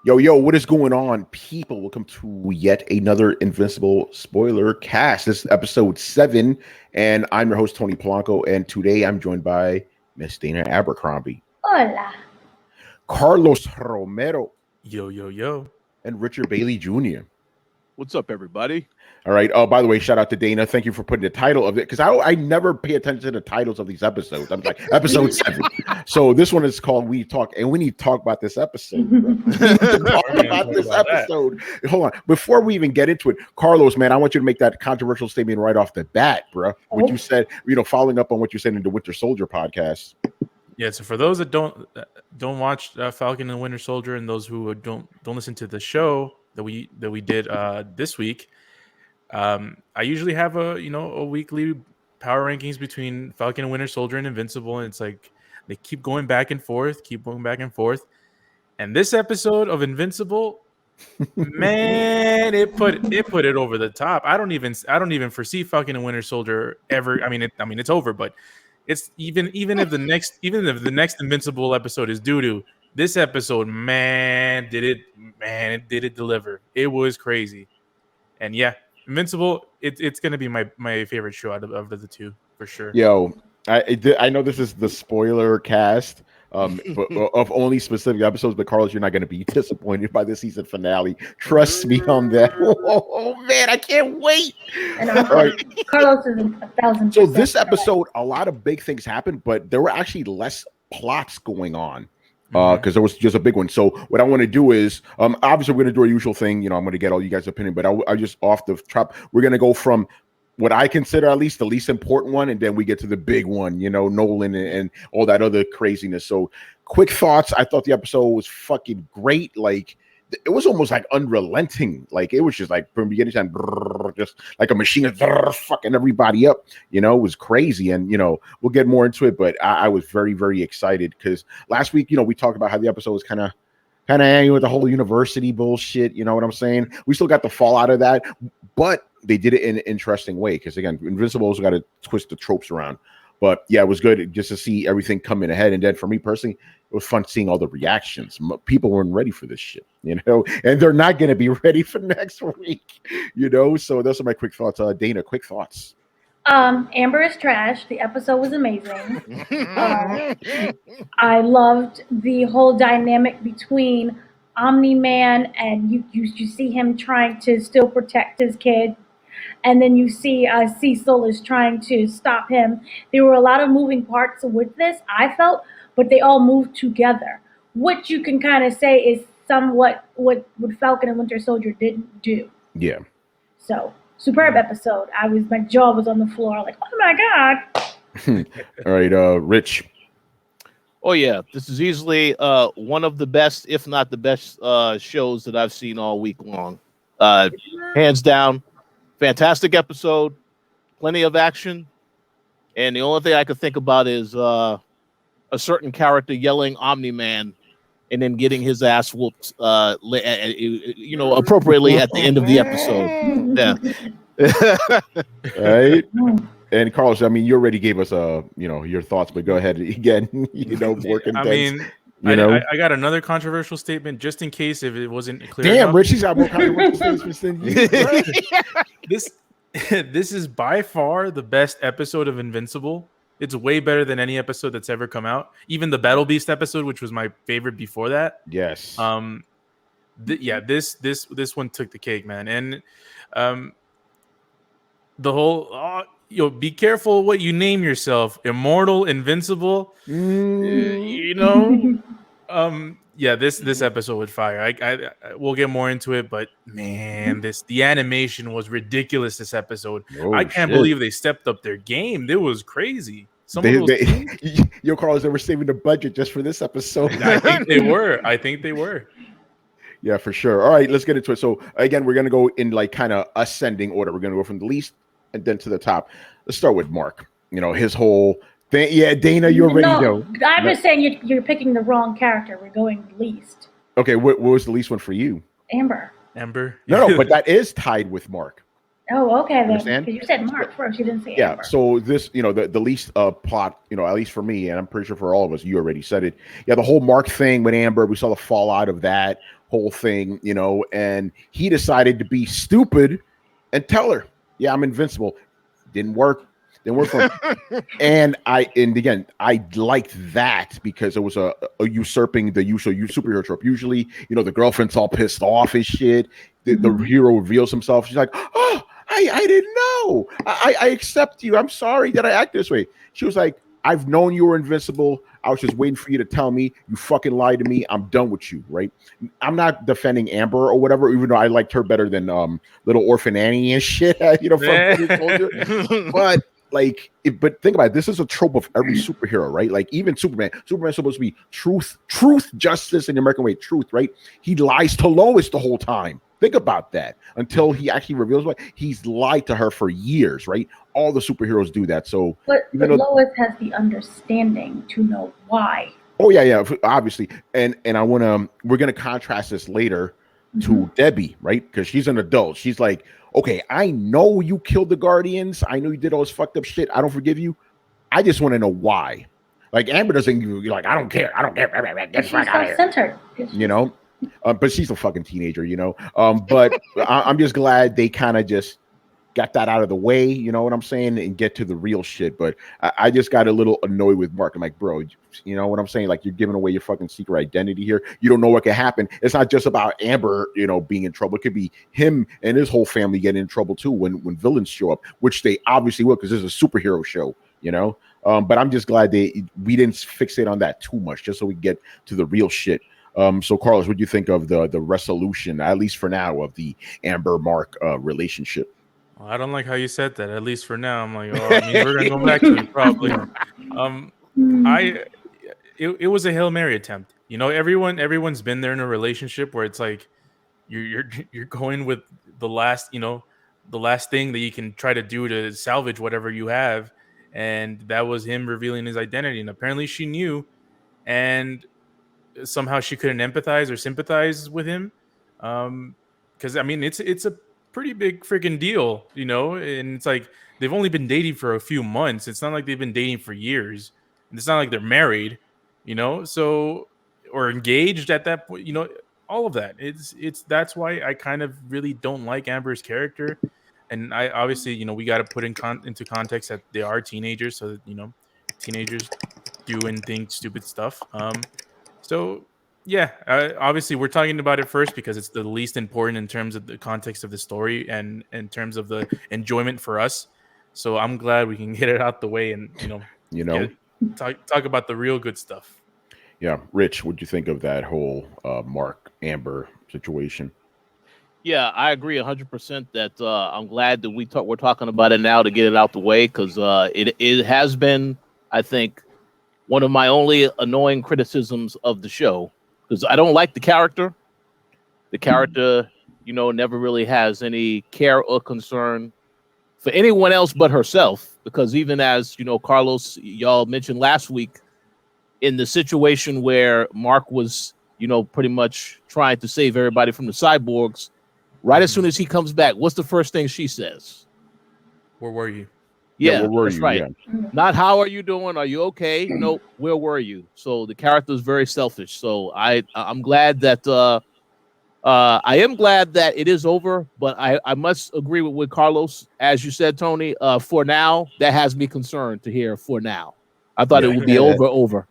Yo, what is going on, people? Welcome to yet another Invincible spoiler cast. This is episode 7, and I'm your host, Tony Polanco, and today I'm joined by Miss Dana Abercrombie, Hola. Carlos Romero, Yo. and Richard Bailey Jr. What's up, everybody? All right. Oh, by the way, shout out to Dana. Thank you for putting the title of it, because I never pay attention to the titles of these episodes. I'm like, episode 7. So this one is called We Talk, and we need to talk about this episode. We need to talk about this episode. Hold on. Before we even get into it, Carlos, man, I want you to make that controversial statement right off the bat, bro. What you said, following up on what you said in the Winter Soldier podcast. Yeah, so for those that don't watch Falcon and Winter Soldier, and those who don't listen to the show that we did this week, I usually have a weekly power rankings between Falcon and Winter Soldier and Invincible, and it's like they keep going back and forth. And this episode of Invincible, man, it put it over the top. I don't even foresee Falcon and Winter Soldier ever. I mean, it's over, but it's even if the next Invincible episode is doo-doo, this episode, it did it deliver. It was crazy. And yeah, Invincible, it's gonna be my favorite show out of the two for sure. Yo, I know this is the spoiler cast but of only specific episodes, but Carlos, you're not going to be disappointed by the season finale. Trust me on that. Oh man, I can't wait. And right. Carlos is 1,000%. So this episode, a lot of big things happened, but there were actually less plots going on because there was just a big one. So what I want to do is, obviously we're going to do our usual thing. I'm going to get all you guys' opinion, but I just off the top, we're going to go from what I consider at least the least important one, and then we get to the big one, Nolan and all that other craziness. So quick thoughts. I thought the episode was fucking great. Like, it was almost like unrelenting. Like, it was just like from beginning to end, just like a machine fucking everybody up. It was crazy. And, we'll get more into it, but I was very, very excited because last week, we talked about how the episode was kind of angry with the whole university bullshit. You know what I'm saying? We still got the fallout of that, but they did it in an interesting way because, again, Invincible also got to twist the tropes around. But yeah, it was good just to see everything come in ahead. And then for me personally, it was fun seeing all the reactions. People weren't ready for this shit, and they're not going to be ready for next week, So those are my quick thoughts. Dana, quick thoughts. Amber is trash. The episode was amazing. I loved the whole dynamic between Omni-Man and you see him trying to still protect his kid. And then you see Cecil is trying to stop him. There were a lot of moving parts with this, I felt, but they all moved together, which you can kind of say is somewhat what Falcon and Winter Soldier didn't do. Yeah. So, superb episode. My jaw was on the floor like, oh my God. All right, Rich. Oh, yeah. This is easily one of the best, if not the best shows that I've seen all week long. Hands down. Fantastic episode, plenty of action, and the only thing I could think about is a certain character yelling Omni-Man and then getting his ass whooped, appropriately at the end of the episode. Yeah. Right. And Carlos, you already gave us your thoughts, but go ahead again. Working. I got another controversial statement just in case if it wasn't clear. Damn, Richie's got more controversial statements than you. This is by far the best episode of Invincible. It's way better than any episode that's ever come out. Even the Battle Beast episode, which was my favorite before that. Yes. This one took the cake, man. And the whole be careful what you name yourself. Immortal, Invincible. This episode was fire. I we'll get more into it, but man, the animation was ridiculous this episode. I can't believe they stepped up their game. It was crazy. Carlos, they were saving the budget just for this episode. I think they were. Yeah, for sure. All right, let's get into it. So again, we're gonna go in like kind of ascending order. We're gonna go from the least and then to the top. Let's start with Mark. His whole thing. Yeah, Dana, you already know. I'm just saying you're picking the wrong character. We're going least. Okay, what was the least one for you? Amber. No, but that is tied with Mark. Oh, okay then. Because you said Mark first. You didn't say Amber. Yeah. So this, the least plot, at least for me, and I'm pretty sure for all of us, you already said it. Yeah, the whole Mark thing with Amber. We saw the fallout of that. whole thing, you know, and he decided to be stupid and tell her, yeah, I'm invincible. Didn't work for him. And again, I liked that because it was a usurping the usual superhero trope. Usually, you know, the girlfriend's all pissed off as shit. The hero reveals himself. She's like, oh, I didn't know. I accept you. I'm sorry that I act this way. She was like, I've known you were invincible. I was just waiting for you to tell me. You fucking lied to me. I'm done with you, right? I'm not defending Amber or whatever, even though I liked her better than Little Orphan Annie and shit, you know, from but like, but think about it. This is a trope of every superhero, right? Like even Superman. Superman's supposed to be truth, justice in the American way, truth, right? He lies to Lois the whole time. Think about that until he actually reveals what he's lied to her for years, right? All the superheroes do that. So, but Lois has the understanding to know why. Oh yeah, obviously. And we're gonna contrast this later to Debbie, right? Because she's an adult. She's like, okay, I know you killed the Guardians. I know you did all this fucked up shit. I don't forgive you. I just want to know why. Like Amber doesn't. You're like, I don't care. Get she's self-centered. You know. But she's a fucking teenager, you know. But I'm just glad they kind of just got that out of the way, you know what I'm saying, and get to the real shit. But I just got a little annoyed with Mark. I'm like, bro, you know what I'm saying? Like, you're giving away your fucking secret identity here. You don't know what could happen. It's not just about Amber, you know, being in trouble. It could be him and his whole family getting in trouble too when villains show up, which they obviously will because this is a superhero show, you know. But I'm just glad we didn't fixate on that too much, just so we get to the real shit. So Carlos, what do you think of the resolution, at least for now, of the Amber Mark relationship? Well, I don't like how you said that. At least for now, I'm like, oh, I mean, we're gonna go back to it probably. It was a Hail Mary attempt. You know, everyone's been there in a relationship where it's like you're going with the last thing that you can try to do to salvage whatever you have, and that was him revealing his identity. And apparently, she knew, and somehow she couldn't empathize or sympathize with him, because I mean it's a pretty big freaking deal, you know. And it's like they've only been dating for a few months. It's not like they've been dating for years, and it's not like they're married, you know, so, or engaged at that point, you know. All of that, it's that's why I kind of really don't like Amber's character. And I obviously, you know, we got to put into context that they are teenagers, so that, you know, teenagers do and think stupid stuff. So, yeah, obviously we're talking about it first because it's the least important in terms of the context of the story and in terms of the enjoyment for us. So I'm glad we can get it out the way and, talk about the real good stuff. Yeah. Rich, what do you think of that whole Mark Amber situation? Yeah, I agree 100% that I'm glad that we're talking about it now to get it out the way, because it has been, I think, one of my only annoying criticisms of the show, because I don't like the character. The character, you know, never really has any care or concern for anyone else but herself, because even as, you know, Carlos, y'all mentioned last week, in the situation where Mark was, you know, pretty much trying to save everybody from the cyborgs, right as soon as he comes back, what's the first thing she says? Where were you? Yeah, where were that's you? right. Yeah. Not how are you doing? Are you okay? No, where were you? So the character is very selfish. So I'm glad that I am glad that it is over, but I must agree with Carlos, as you said, Tony. For now, that has me concerned to hear. For now, I thought it would be over.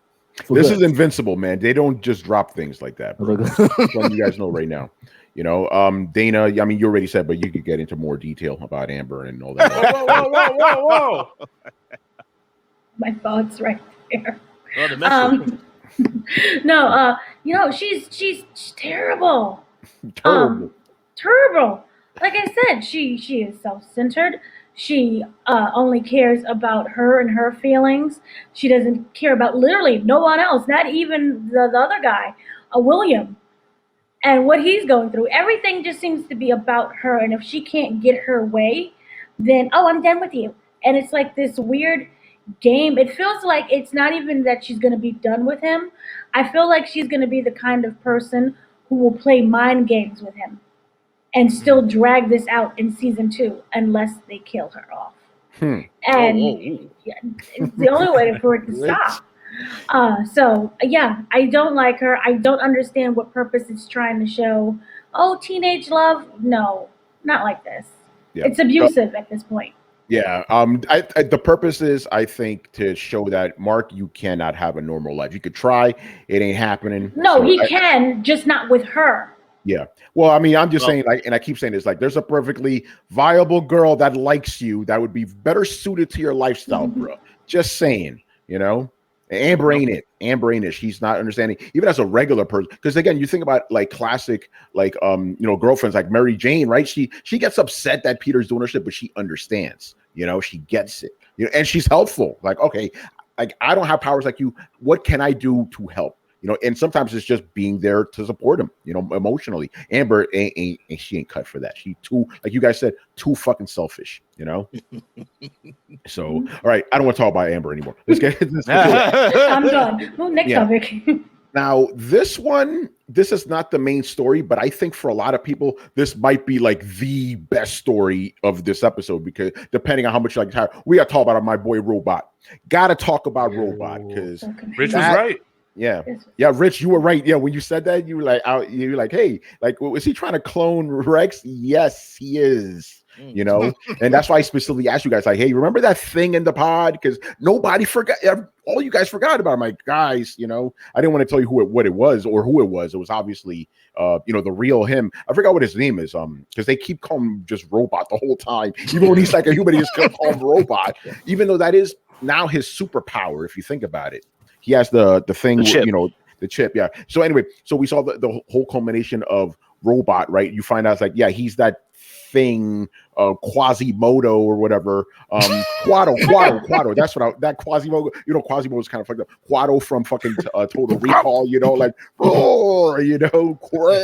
This is Invincible, man. They don't just drop things like that, bro. Just letting you guys know right now. You know, Dana, I mean, you already said, but you could get into more detail about Amber and all that. Whoa. My thoughts right there. Oh, No, you know, she's terrible. Terrible. Terrible. Like I said, she is self-centered. She only cares about her and her feelings. She doesn't care about literally no one else, not even the other guy, William, and what he's going through. Everything just seems to be about her. And if she can't get her way, then, oh, I'm done with you. And it's like this weird game. It feels like it's not even that she's going to be done with him. I feel like she's going to be the kind of person who will play mind games with him and still drag this out in season 2 unless they kill her off. And yeah, it's the only way for it to stop. So yeah, I don't like her. I don't understand what purpose it's trying to show. Oh, teenage love? No, not like this. Yeah. It's abusive at this point. Yeah. The purpose is, I think, to show that Mark, you cannot have a normal life. You could try, it ain't happening. No, So he can, just not with her. Yeah. Well, I mean, I'm just saying, like, and I keep saying this, like, there's a perfectly viable girl that likes you that would be better suited to your lifestyle, bro. Just saying, you know. Amber ain't it. Amber ain't it. She's not understanding, even as a regular person. Because again, you think about like classic, like girlfriends like Mary Jane, right? She gets upset that Peter's doing her shit, but she understands, she gets it. And she's helpful. Like, okay, like I don't have powers like you. What can I do to help? And sometimes it's just being there to support him, emotionally. Amber she ain't cut for that. She too, like you guys said, too fucking selfish, So, all right, I don't want to talk about Amber anymore. Let's get I'm done. Well, next topic. Now, this is not the main story, but I think for a lot of people, this might be like the best story of this episode, because depending on how much you like to we got to talk about my boy Robot. Got to talk about Robot, because Rich was right. Yeah, Rich, you were right. Yeah, when you said that, you were like, hey, like, is he trying to clone Rex? Yes, he is. And that's why I specifically asked you guys, like, hey, remember that thing in the pod? Because nobody forgot. All you guys forgot about it. I'm like, guys, I didn't want to tell you what it was or who it was. It was obviously, the real him. I forgot what his name is. Because they keep calling him just Robot the whole time. Even when he's like a human, he just call him Robot. Even though that is now his superpower, if you think about it. He has the thing, the chip. Yeah. So anyway, we saw the whole culmination of Robot, right? You find out it's like, yeah, he's that thing, Quasimodo or whatever. Quado. That's what that Quasimodo. Quasimodo is kind of fucked up. Quado from fucking Total Recall. Like, roar. Quad.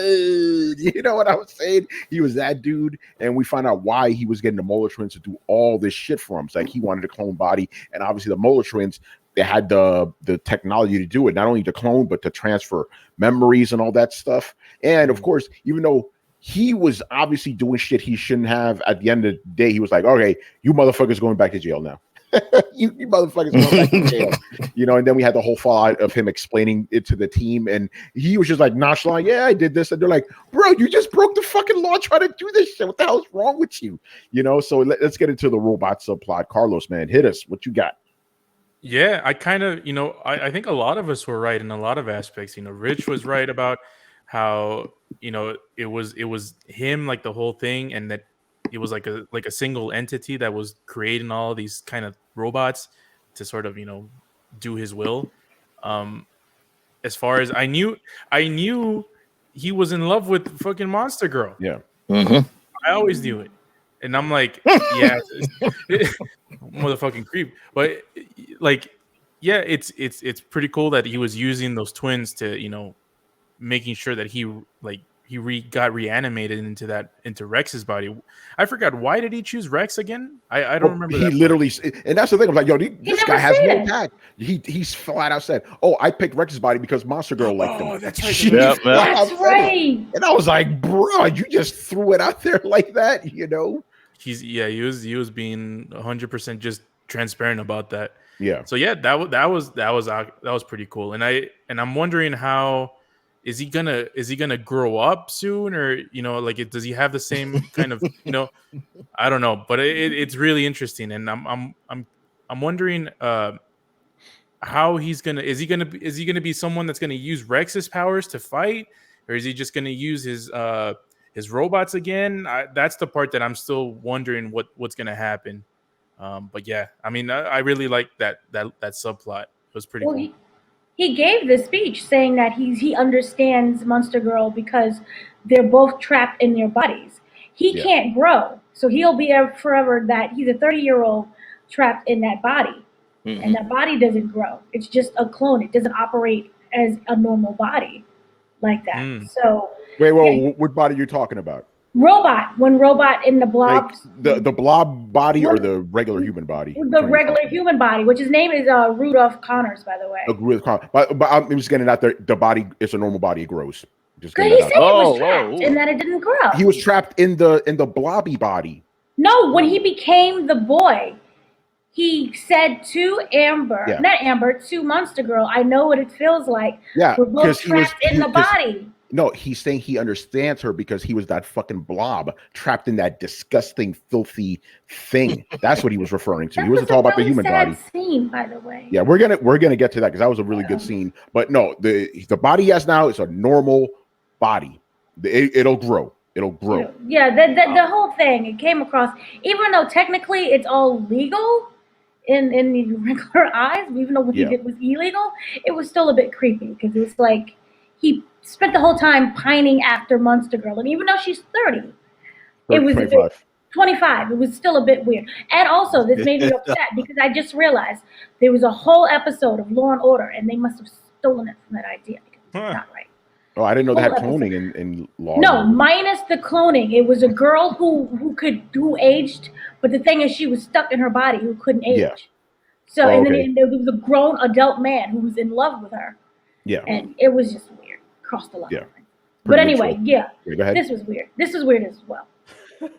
You know what I was saying? He was that dude, and we find out why he was getting the Molar Twins to do all this shit for him. It's like he wanted a clone body, and obviously the Molar Twins, they had the technology to do it, not only to clone, but to transfer memories and all that stuff. And of course, even though he was obviously doing shit he shouldn't have, at the end of the day, he was like, okay, you motherfuckers going back to jail now. you motherfuckers going back to jail. And then we had the whole fallout of him explaining it to the team. And he was just like nonchalant, yeah, I did this. And they're like, bro, you just broke the fucking law trying to do this shit. What the hell is wrong with you? So let's get into the Robot subplot. Carlos, man, hit us. What you got? Yeah, I kind of, I think a lot of us were right in a lot of aspects. Rich was right about how, it was him, like the whole thing, and that it was like a single entity that was creating all these kind of robots to sort of, do his will. As far as I knew he was in love with fucking Monster Girl. Yeah. Mm-hmm. I always knew it. And I'm like, yeah, motherfucking creep. But like, yeah, it's pretty cool that he was using those twins to, making sure that he got reanimated into Rex's body. I forgot, why did he choose Rex again? I don't remember. He literally, and that's the thing. I'm like, yo, this guy has no attack. He's flat out said, "Oh, I picked Rex's body because Monster Girl liked him." That's right. That's right. And I was like, bro, you just threw it out there like that, He was being 100% just transparent about that. Yeah. So yeah, that was pretty cool. And I'm wondering, how is he gonna grow up soon, or does he have the same kind of I don't know, but it's really interesting, and I'm wondering how is he gonna be someone that's gonna use Rex's powers to fight, or is he just gonna use his robots again? That's the part that I'm still wondering what's gonna happen. But yeah, I mean, I really like that subplot. It was pretty cool. He gave the speech saying that he understands Monster Girl because they're both trapped in their bodies. He can't grow, so he'll be forever that he's a 30-year-old trapped in that body, and that body doesn't grow. It's just a clone. It doesn't operate as a normal body like that. So wait, what body are you talking about? Robot, when Robot in the blob, like the blob body or the regular human body? The regular human body, which his name is Rudolph Connors, by the way. But I'm just getting out there. The body is a normal body; it grows. Just he said he was trapped and that it didn't grow. He was trapped in the blobby body. No, when he became the boy, he said to Amber, not Amber, to Monster Girl, I know what it feels like. Yeah, we're both trapped in the body. No, he's saying he understands her because he was that fucking blob trapped in that disgusting, filthy thing. That's what he was referring to. He wasn't talking about the human body. Scene, by the way. Yeah, we're gonna get to that because that was a really good scene. But no, the body he has now is a normal body. It'll grow. It'll grow. Yeah, the whole thing, it came across, even though technically it's all legal in the regular eyes, even though what he did was illegal, it was still a bit creepy because it was like he spent the whole time pining after Monster Girl, and even though she's 30, it was 25. It was still a bit weird. And also, this made me upset because I just realized there was a whole episode of Law and Order, and they must have stolen it from that idea because it's not right. Oh, I didn't know they had cloning in Law. No, minus the cloning. It was a girl who aged, but the thing is, she was stuck in her body who couldn't age. Yeah. So and then there was a grown adult man who was in love with her. Yeah. And it was just weird. Crossed the line. Yeah. But anyway, go ahead. This was weird. This was weird as well.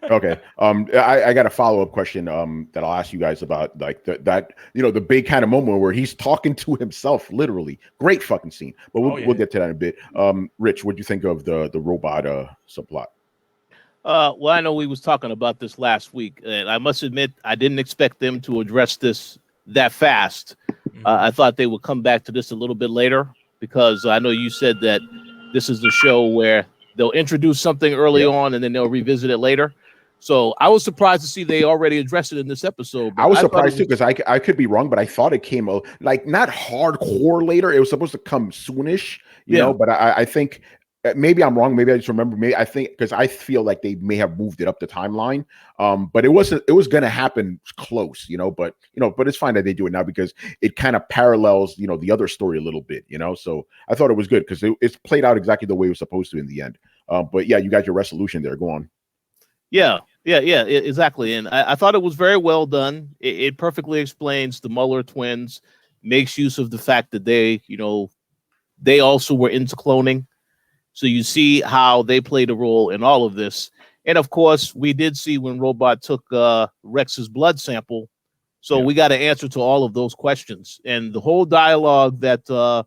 Okay. I got a follow-up question that I'll ask you guys about, like that the big kind of moment where he's talking to himself, literally. Great fucking scene. But we'll get to that in a bit. Rich, what do you think of the robot subplot? Well, I know we was talking about this last week, and I must admit I didn't expect them to address this that fast. I thought they would come back to this a little bit later because I know you said that this is the show where they'll introduce something early on and then they'll revisit it later. So I was surprised to see they already addressed it in this episode. I was surprised too because I could be wrong, but I thought it came like not hardcore later. It was supposed to come soonish, you know. But I think maybe I'm wrong. Maybe I just remember. Maybe I think because I feel like they may have moved it up the timeline. But it wasn't. It was going to happen close, you know. But it's fine that they do it now because it kind of parallels, the other story a little bit, you know. So I thought it was good because it's played out exactly the way it was supposed to in the end. But yeah, you got your resolution there. Go on. Yeah, exactly. And I thought it was very well done. It perfectly explains the Muller twins, makes use of the fact that they also were into cloning. So you see how they played a role in all of this. And of course, we did see when Robot took Rex's blood sample. So we got an answer to all of those questions. And the whole dialogue that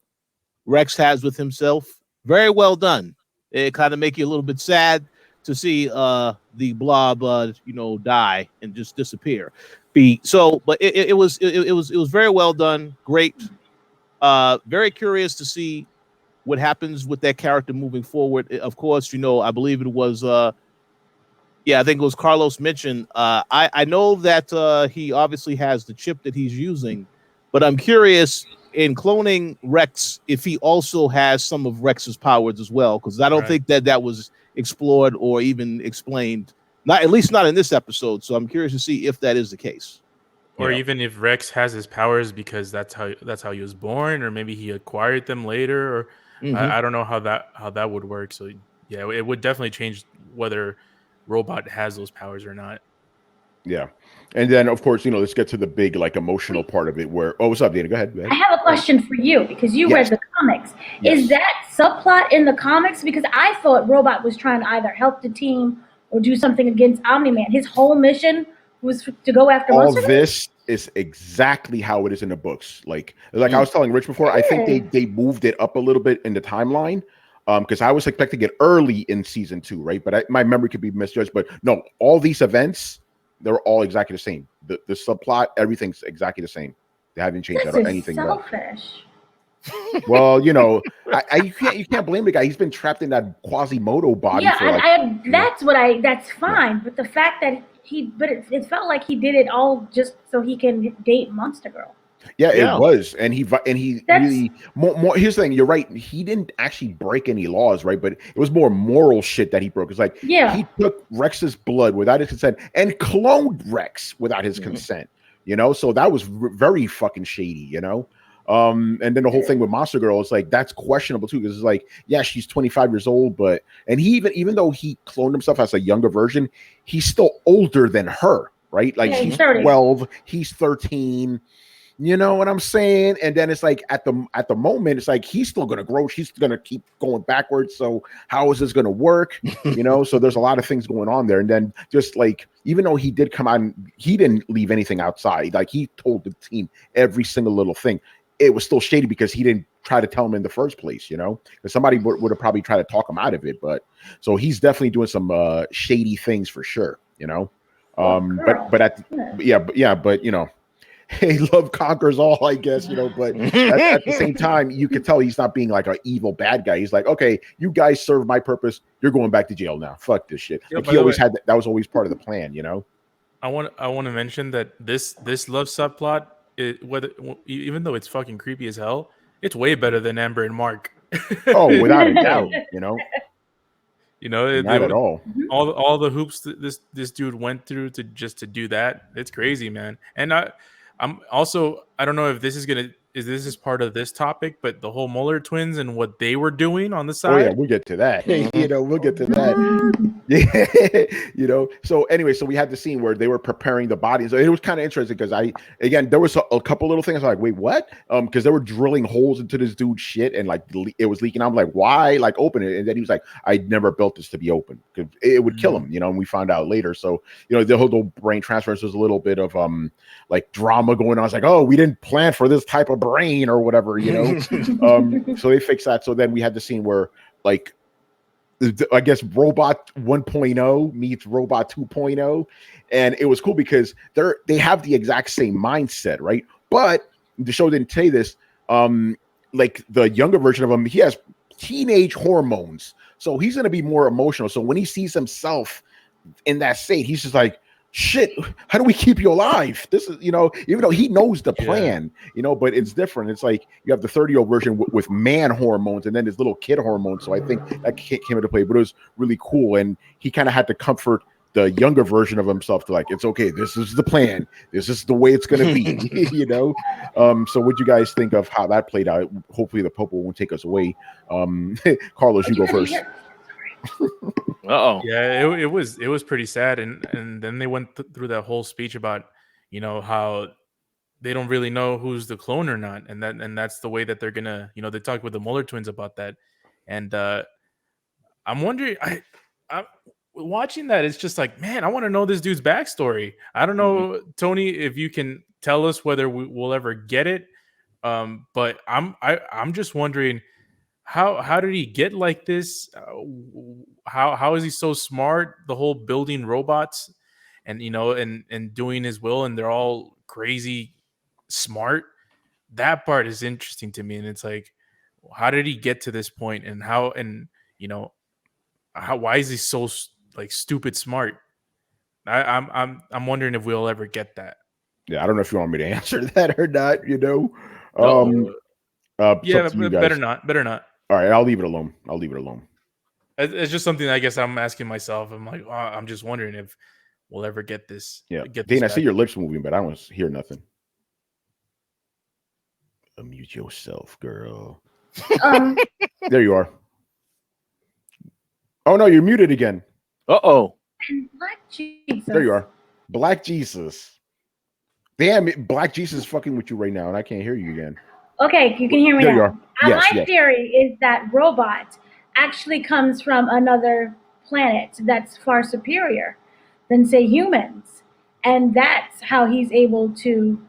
Rex has with himself, very well done. It kind of make you a little bit sad to see the blob, die and just disappear. But it was very well done. Great. Very curious to see what happens with that character moving forward. Of course, I believe it was, I think it was Carlos mentioned. I know that he obviously has the chip that he's using, but I'm curious in cloning Rex if he also has some of Rex's powers as well, because I don't think that was explored or even explained, at least not in this episode. So I'm curious to see if that is the case. Or even if Rex has his powers because that's how he was born, or maybe he acquired them later, or I don't know how that would work. So yeah, it would definitely change whether Robot has those powers or not. Yeah. And then of course, let's get to the big emotional part of it where what's up, Dana? Go ahead. I have a question for you because you read the comics. Yes. Is that subplot in the comics? Because I thought Robot was trying to either help the team or do something against Omni-Man. His whole mission was to go after Monster. All this is exactly how it is in the books. Like I was telling Rich before, I think they moved it up a little bit in the timeline. Because I was expecting it early in season 2, right? But my memory could be misjudged. But no, all these events, they're all exactly the same. The subplot, everything's exactly the same. They haven't changed that or anything. Selfish. Well, you can't blame the guy. He's been trapped in that Quasimodo body. Yeah, that's fine. Yeah. But the fact that it felt like he did it all just so he can date Monster Girl. Yeah, it was, and he really more. Here's the thing: you're right. He didn't actually break any laws, right? But it was more moral shit that he broke. It's like he took Rex's blood without his consent and cloned Rex without his consent. So that was very fucking shady. And then the whole thing with Monster Girl is like that's questionable too because it's like she's 25 years old, but he even though he cloned himself as a younger version, he's still older than her, right? Like she's 12, he's 13. You know what I'm saying? And then it's like at the moment, it's like he's still gonna grow. She's gonna keep going backwards. So how is this gonna work? You know, so there's a lot of things going on there. And then just like even though he did come out, he didn't leave anything outside. Like he told the team every single little thing. It was still shady because he didn't try to tell him in the first place, you know, because somebody would have probably tried to talk him out of it. But so he's definitely doing some shady things for sure, you know. But you know, hey, love conquers all, I guess, you know, but at the same time, you can tell he's not being like an evil bad guy. He's like, okay, you guys serve my purpose. You're going back to jail now. Fuck this shit. Like he always had that was always part of the plan, you know. I want to mention that this love subplot, even though it's fucking creepy as hell, it's way better than Amber and Mark. Oh, without a doubt, you know. You know, not at all. All the hoops that this dude went through to do that. It's crazy, man. And I'm also, I don't know if this is part of this topic, but the whole Mueller twins and what they were doing on the side. Oh yeah, we'll get to that. You know, we'll get to that. Yeah, you know. So anyway, so we had the scene where they were preparing the bodies. It was kind of interesting because there was a couple little things. I was like, wait, what? Because they were drilling holes into this dude's shit and like it was leaking. I'm like, why? Like open it. And then he was like, I never built this to be open because it would kill him. You know, and we found out later. So you know, the whole brain transfers was a little bit of like drama going on. It's like, oh, we didn't plan for this type of brain or whatever, you know. So they fixed that. So then we had the scene where like I guess Robot 1.0 meets Robot 2.0, and it was cool because they have the exact same mindset, right? But the show didn't say this. Like the younger version of him, he has teenage hormones, so he's gonna be more emotional. So when he sees himself in that state, he's just like, shit, how do we keep you alive? This is, you know, even though he knows the plan, you know, but it's different. It's like you have the 30-year-old version with man hormones and then this little kid hormones. So I think that came into play, but it was really cool. And he kind of had to comfort the younger version of himself to like, it's okay. This is the plan. This is the way it's going to be, you know? So what do you guys think of how that played out? Hopefully the Popo won't take us away. Carlos, you go first. Yeah, it was pretty sad, and then they went through that whole speech about, you know, how they don't really know who's the clone or not, and that's the way that they're gonna, you know, they talked with the Mueller twins about that, and I'm wondering, I watching that, it's just like, man, I want to know this dude's backstory. I don't know, Tony, if you can tell us whether we'll ever get it, but I'm just wondering. How did he get like this? How is he so smart? The whole building robots, and you know, and doing his will, and they're all crazy smart. That part is interesting to me, and it's like, how did he get to this point, and how, and you know, why is he so like stupid smart? I'm wondering if we'll ever get that. Yeah, I don't know if you want me to answer that or not. You know, yeah, better not. All right, I'll leave it alone. It's just something I guess I'm asking myself. I'm like, I'm just wondering if we'll ever get this. Yeah, Dane, I see your lips moving, but I don't hear nothing. Unmute yourself, girl. There you are. Oh no, you're muted again. Uh-oh. Black Jesus. There you are. Black Jesus. Damn, Black Jesus is fucking with you right now, and I can't hear you again. Okay, you can hear me there now. You are. My theory is that robot actually comes from another planet that's far superior than, say, humans. And that's how he's able to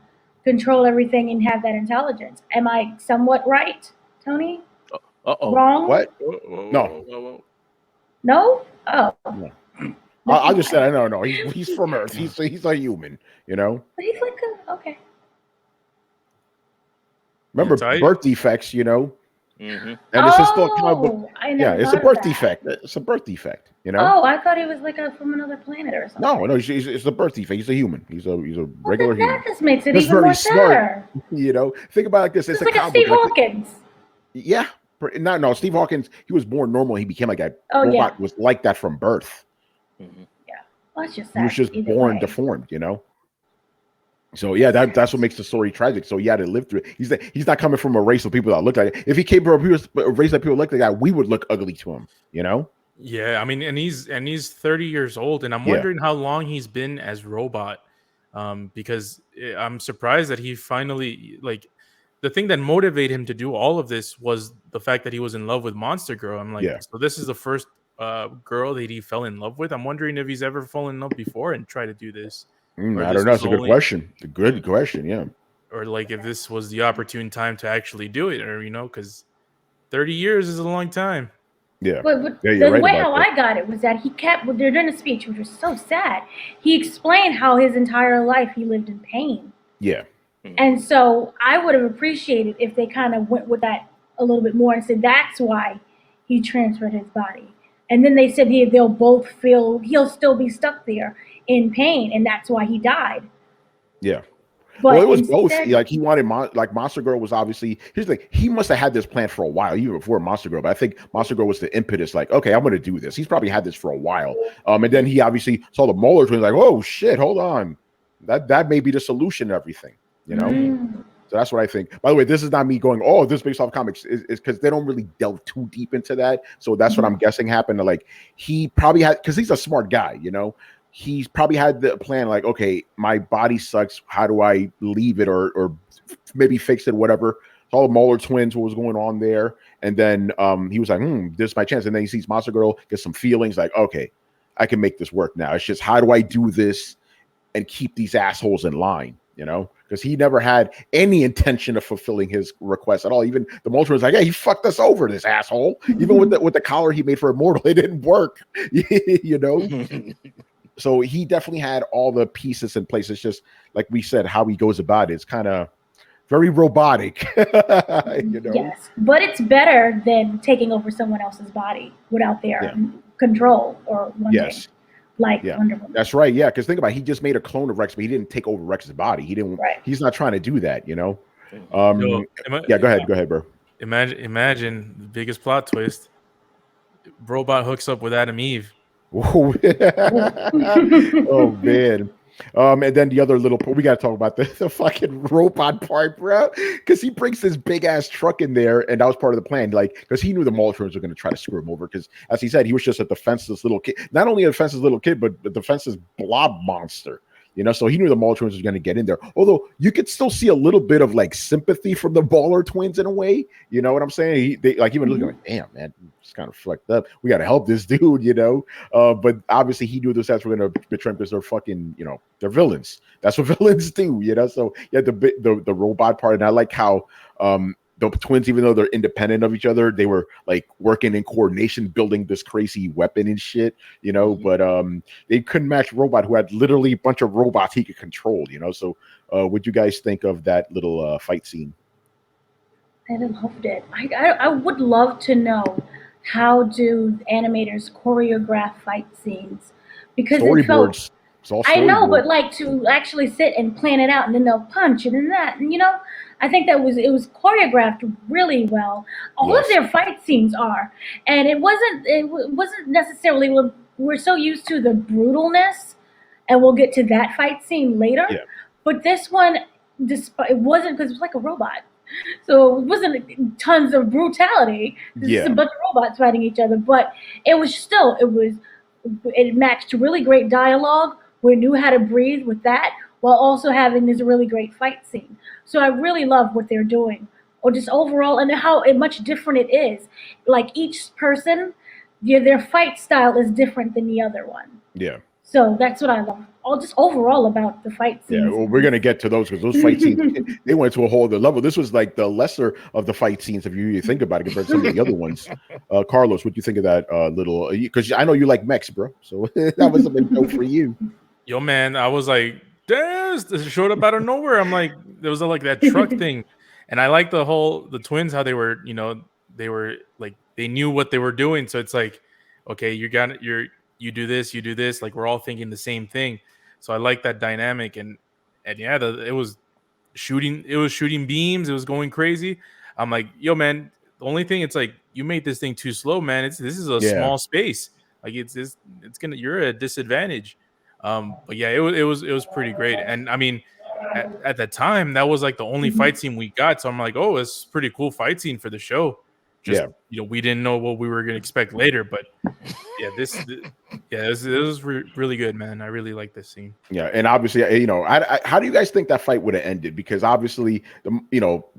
control everything and have that intelligence. Am I somewhat right, Tony? Uh-oh. Wrong? What? No. No? Oh. No. I'll just say, no. He's from Earth. He's a human, you know? But he's like okay. Remember birth defects, you know? Mm-hmm. And this is still a comic book. It's a birth defect. It's a birth defect, you know? Oh, I thought he was like from another planet or something. No, it's a birth defect. He's a human. He's a regular human. That just makes it even more sadder. You know? Think about it like this. It's like a Steve Hawkins. Yeah. No, Steve Hawkins, he was born normal. He became like a robot. Yeah. Was like that from birth. Mm-hmm. Yeah. Well, that's just sad. He was just born deformed, you know? So yeah, that's what makes the story tragic. So he had to live through it. He's not coming from a race of people that look like it. If he came from a race that people look like that, we would look ugly to him, you know? Yeah, I mean, and he's 30 years old, and I'm wondering how long he's been as robot. because I'm surprised that he finally, like, the thing that motivated him to do all of this was the fact that he was in love with Monster Girl. I'm like, Yeah. so this is the first girl that he fell in love with. I'm wondering if he's ever fallen in love before and tried to do this. Or I this don't know. was It's a good only, question. A good question. Yeah. or like if this was the opportune time to actually do it, or because 30 years is a long time. Yeah. But Yeah, you're the right way about how that. I got it was that he kept, during the speech, which was so sad, he explained how his entire life he lived in pain. Yeah. And so I would have appreciated if they kind of went with that a little bit more and said that's why he transferred his body. And then they said they'll both feel, he'll still be stuck there in pain, and that's why he died. Yeah. But Well, it was both. instead, Like he wanted, like Monster Girl was obviously. Here's the thing: he must have had this plan for a while, even before Monster Girl. But I think Monster Girl was the impetus. Like, okay, I'm going to do this. He's probably had this for a while. And then he obviously saw the Molar Twins. Like, oh shit, hold on, that may be the solution to everything. So that's what I think. By the way, this is not me going, oh, this is based off comics. Is because they don't really delve too deep into that. So that's what I'm guessing happened. Like he probably had, because he's a smart guy, he's probably had the plan like, okay, my body sucks. How do I leave it or maybe fix it, whatever. So all the Molar Twins, what was going on there. And then he was like, this is my chance. And then he sees Monster Girl, gets some feelings like, okay, I can make this work now. It's just, how do I do this and keep these assholes in line, Because he never had any intention of fulfilling his request at all. Even the Molar was like, hey, he fucked us over, this asshole. Even with the collar he made for Immortal, it didn't work, So he definitely had all the pieces in place. It's just like we said, how he goes about it. It's kind of very robotic, Yes, but it's better than taking over someone else's body without their control or one thing. Like Wonder Woman. That's right. Yeah, because think about it, he just made a clone of Rex, but he didn't take over Rex's body. He didn't. Right. He's not trying to do that. Go ahead, bro. Imagine the biggest plot twist: Robot hooks up with Adam Eve. Oh man. And then the other little, we got to talk about the fucking robot part, bro, because he brings this big ass truck in there, and that was part of the plan, like, because he knew the Moltrons were going to try to screw him over, because as he said, he was just a defenseless little kid, not only a defenseless little kid, but a defenseless blob monster. So he knew the Mauler Twins was going to get in there. Although you could still see a little bit of like sympathy from the Mauler Twins in a way. You know what I'm saying? They like even looking like, damn, man, it's kind of fucked up. We got to help this dude, But obviously he knew those guys were going to betray him because they're fucking, they're villains. That's what villains do, So yeah, the robot part, and I like how the twins, even though they're independent of each other, they were like working in coordination, building this crazy weapon and shit, but they couldn't match Robot, who had literally a bunch of robots he could control, So what'd you guys think of that little fight scene? I loved it. I would love to know, how do animators choreograph fight scenes? Because storyboards. I know, but like to actually sit and plan it out, and then they'll punch and then that, and I think it was choreographed really well. All of their fight scenes are, and it wasn't necessarily, we're so used to the brutalness, and we'll get to that fight scene later. Yeah. But this one, despite, it wasn't, because it was like a robot, so it wasn't tons of brutality. This is a bunch of robots fighting each other, but it matched really great dialogue. We knew how to breathe with that, while also having this really great fight scene. So I really love what they're doing, or just overall, and how much different it is. Like each person, their fight style is different than the other one. Yeah. So that's what I love. Just overall about the fight scenes. Yeah, well, we're gonna get to those, because those fight scenes, they went to a whole other level. This was like the lesser of the fight scenes, if you really think about it, compared to some of the other ones. Carlos, what do you think of that little? Because I know you like mechs, bro. So that was a big note for you. Yo, man, I was like, damn, this showed up out of nowhere. I'm like, there was like that truck thing, and I like the twins, how they were, they were like, they knew what they were doing. So it's like, okay, you do this, like we're all thinking the same thing. So I like that dynamic, and yeah, it was shooting beams, it was going crazy. I'm like, yo, man, the only thing, it's like, you made this thing too slow, man. This is a small space, like you're at a disadvantage. But yeah, it was pretty great, and I mean, at the time, that was like the only fight scene we got. So I'm like, oh, it's a pretty cool fight scene for the show. just Yeah. we didn't know what we were going to expect later. But yeah, it was really good, man. I really like this scene. Yeah, and obviously, how do you guys think that fight would have ended? Because obviously,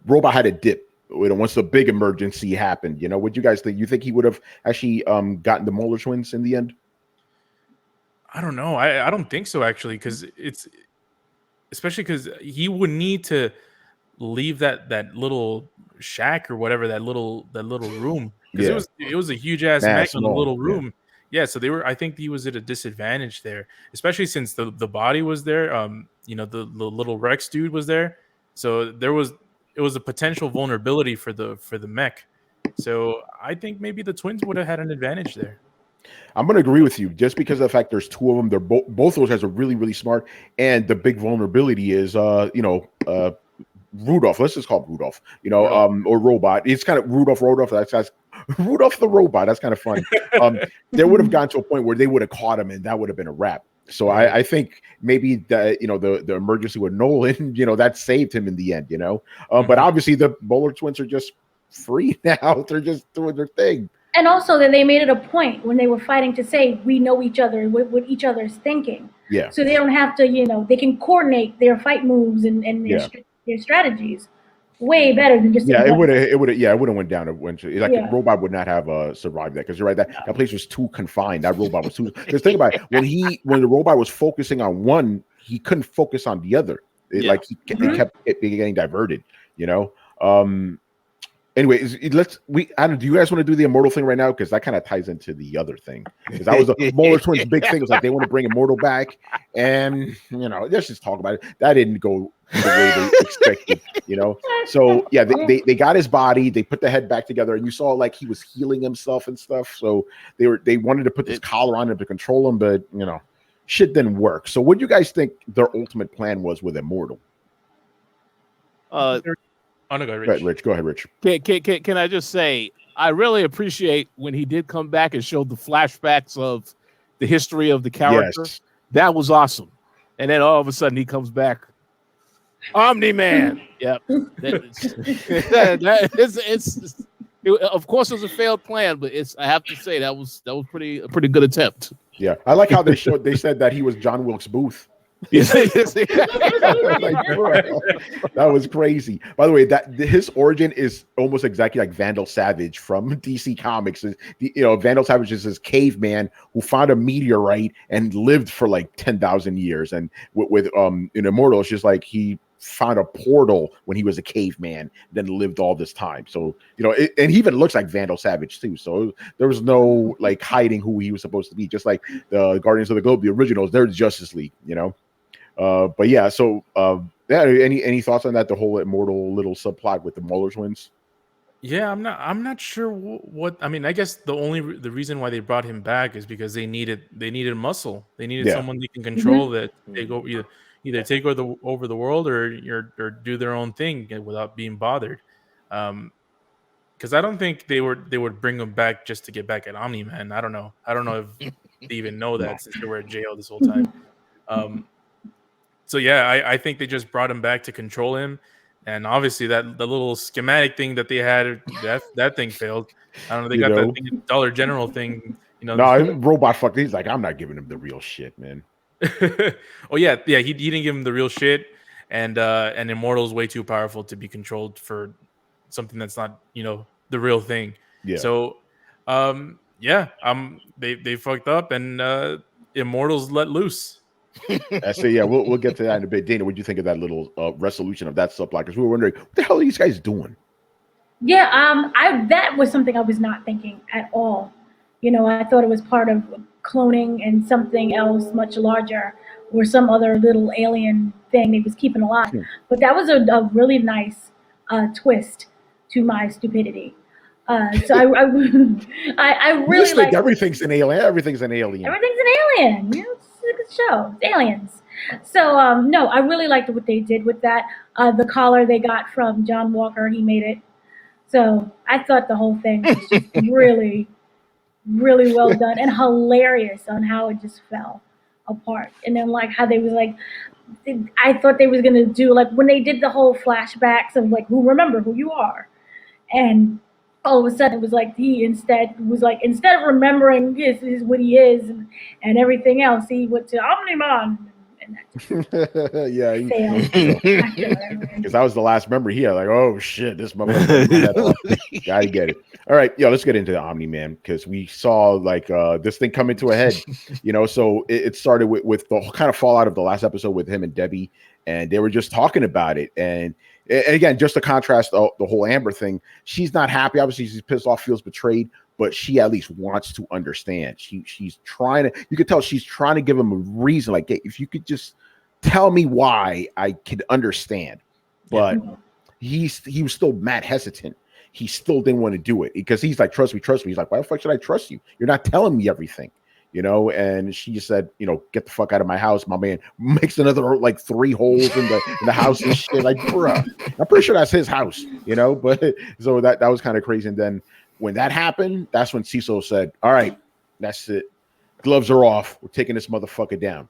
Robot had a dip. Once the big emergency happened, what do you guys think? You think he would have actually gotten the Molar twins in the end? I don't know. I don't think so, actually, because especially because he would need to leave that little shack or whatever, that little room, because Yeah, it was a huge ass nah, mech on a small. little room. Yeah, so I think he was at a disadvantage there, especially since the body was there. The little Rex dude was there, so it was a potential vulnerability for the mech. So I think maybe the twins would have had an advantage there. I'm going to agree with you just because of the fact there's two of them. They're both those guys are really, really smart. And the big vulnerability is, Rudolph. Let's just call it Rudolph, or Robot. It's kind of Rudolph. That's Rudolph the Robot. That's kind of fun. They would have gotten to a point where they would have caught him and that would have been a wrap. So Right. I think maybe that, the emergency with Nolan, that saved him in the end, But obviously the Bowler twins are just free now. They're just doing their thing. And also that they made it a point when they were fighting to say we know each other, what each other is thinking. Yeah. So they don't have to, they can coordinate their fight moves and their strategies way better than just it would have went down eventually. Like Robot would not have survived that, because you're right, that place was too confined. That robot was too. Because think about it, when the robot was focusing on one, he couldn't focus on the other. Like he kept getting diverted. Anyway, do you guys want to do the Immortal thing right now? Because that kind of ties into the other thing. Because that was the Molar twins' big thing. It was like they want to bring Immortal back, and let's just talk about it. That didn't go the way they expected. So yeah, they got his body. They put the head back together, and you saw like he was healing himself and stuff. So they wanted to put this collar on him to control him, but shit didn't work. So what do you guys think their ultimate plan was with Immortal? Oh, no, go ahead, Rich. Go ahead, Rich. Can I just say, I really appreciate when he did come back and showed the flashbacks of the history of the character. Yes. That was awesome. And then all of a sudden he comes back, Omni-Man. Yep. Of course, it was a failed plan, but I have to say that was a pretty good attempt. Yeah, I like how they said that he was John Wilkes Booth. That was crazy. By the way, his origin is almost exactly like Vandal Savage from DC Comics. Vandal Savage is this caveman who found a meteorite and lived for like 10,000 years. And with in Immortal, it's just like he found a portal when he was a caveman, then lived all this time. So and he even looks like Vandal Savage too. So there was no like hiding who he was supposed to be. Just like the Guardians of the Globe, the originals, they're Justice League. But yeah, so any thoughts on that? The whole Immortal little subplot with the Molar twins. Yeah, I'm not sure what. I mean, I guess the reason why they brought him back is because they needed muscle. They needed someone they can control that they go either take over the world or do their own thing without being bothered. Because I don't think they would bring him back just to get back at Omni-Man. I don't know if they even know that since they were at jail this whole time. So yeah, I think they just brought him back to control him, and obviously the little schematic thing that they had, that thing failed. I don't know. They got that Dollar General thing. No, Robot fucked. He's like, I'm not giving him the real shit, man. Oh yeah. He didn't give him the real shit, and Immortal's way too powerful to be controlled for something that's not the real thing. Yeah. So, they fucked up, and Immortal's let loose. I say, yeah, we'll get to that in a bit. Dana, what do you think of that little resolution of that subplot? Because we were wondering, what the hell are these guys doing? Yeah, that was something I was not thinking at all. I thought it was part of cloning and something else much larger, or some other little alien thing they was keeping alive. But that was a really nice twist to my stupidity. So I really like everything's an alien. Everything's an alien. Everything's an alien. It's a good show. It's aliens. So no, I really liked what they did with that. The collar they got from John Walker, he made it. So I thought the whole thing was just really, really well done and hilarious on how it just fell apart. And then like how they was like, I thought they was gonna do like when they did the whole flashbacks of like remember who you are, and all of a sudden it was like instead of remembering his what he is and everything else, he went to Omni-Man and that Yeah, failed spectacularly. because that was the last memory he had. Like, oh shit, this motherfucker. Gotta get it. All right, yeah, let's get into the Omni-Man because we saw like this thing come into a head. So it started with the kind of fallout of the last episode with him and Debbie, and they were just talking about it. And again, just to contrast the whole Amber thing, she's not happy. Obviously, she's pissed off, feels betrayed, but she at least wants to understand. She's trying to. You could tell she's trying to give him a reason. Like, hey, if you could just tell me why, I could understand. But he was still mad hesitant. He still didn't want to do it because he's like, trust me. He's like, why the fuck should I trust you? You're not telling me everything, And she just said, get the fuck out of my house. My man makes another like 3 holes in the house and shit. Like, bruh, I'm pretty sure that's his house, But so that was kind of crazy. And then when that happened, that's when Cecil said, all right, that's it. Gloves are off. We're taking this motherfucker down.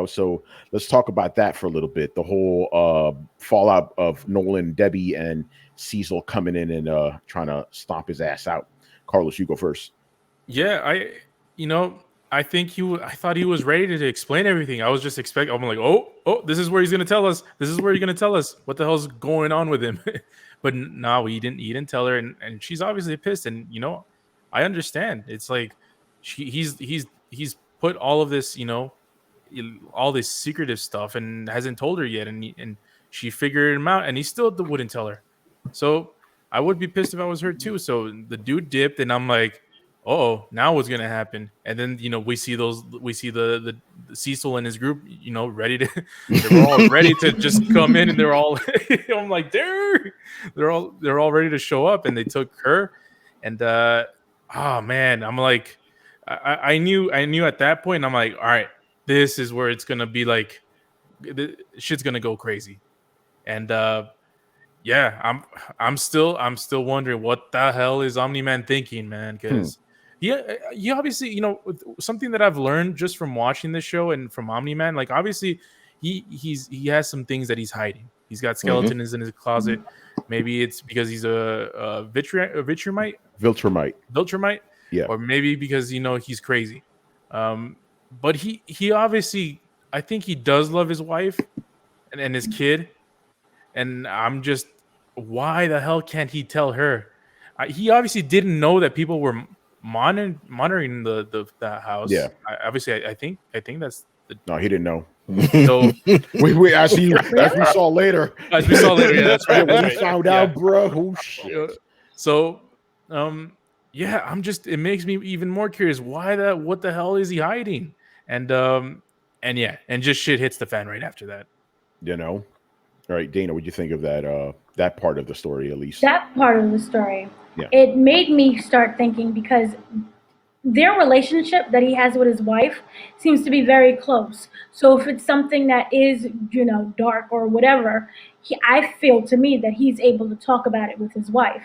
So let's talk about that for a little bit. The whole fallout of Nolan, Debbie, and Cecil coming in and trying to stomp his ass out. Carlos, you go first. Yeah, I thought he was ready to explain everything. I was just expecting. I'm like, oh, this is where he's gonna tell us. This is where he's gonna tell us what the hell's going on with him. But no, he didn't tell her, and she's obviously pissed. And I understand. It's like he's put all of this, all this secretive stuff, and hasn't told her yet, and she figured him out, and he still wouldn't tell her. So I would be pissed if I was her too. So the dude dipped, and I'm like, oh, now what's gonna happen? And then we see the Cecil and his group, ready to they're all ready to just come in, and they're all I'm like, they're all ready to show up, and they took her, and oh man, I'm like, I knew at that point, I'm like, all right, this is where it's gonna be like, shit's gonna go crazy, and yeah, I'm still wondering what the hell is Omni-Man thinking, man, because he obviously, something that I've learned just from watching this show and from Omni-Man, like obviously he has some things that he's hiding. He's got skeletons in his closet. Maybe it's because he's a Viltrumite. Yeah. Or maybe because he's crazy. But he obviously, I think he does love his wife and his kid. And I'm just, why the hell can't he tell her? He obviously didn't know that people were monitoring the house. Yeah. I think that's the. No, he didn't know. So we as we saw later. As we saw later, yeah, that's right. When we found out, bro. Oh shit. So, yeah, it makes me even more curious. What the hell is he hiding? And just shit hits the fan right after that. All right, Dana, what'd you think of that part of the story, at least? That part of the story, yeah. It made me start thinking because their relationship that he has with his wife seems to be very close. So if it's something that is, dark or whatever, I feel to me that he's able to talk about it with his wife.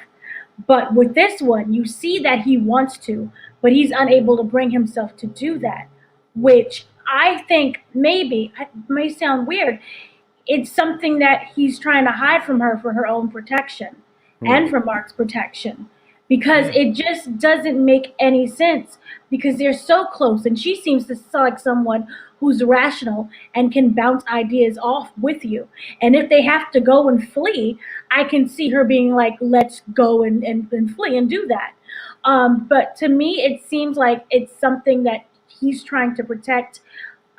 But with this one, you see that he wants to, but he's unable to bring himself to do that, which I think maybe, it may sound weird, it's something that he's trying to hide from her for her own protection and for Mark's protection, because it just doesn't make any sense because they're so close, and she seems to sound like someone who's rational and can bounce ideas off with you. And if they have to go and flee, I can see her being like, let's go and flee and do that. But to me, it seems like it's something that he's trying to protect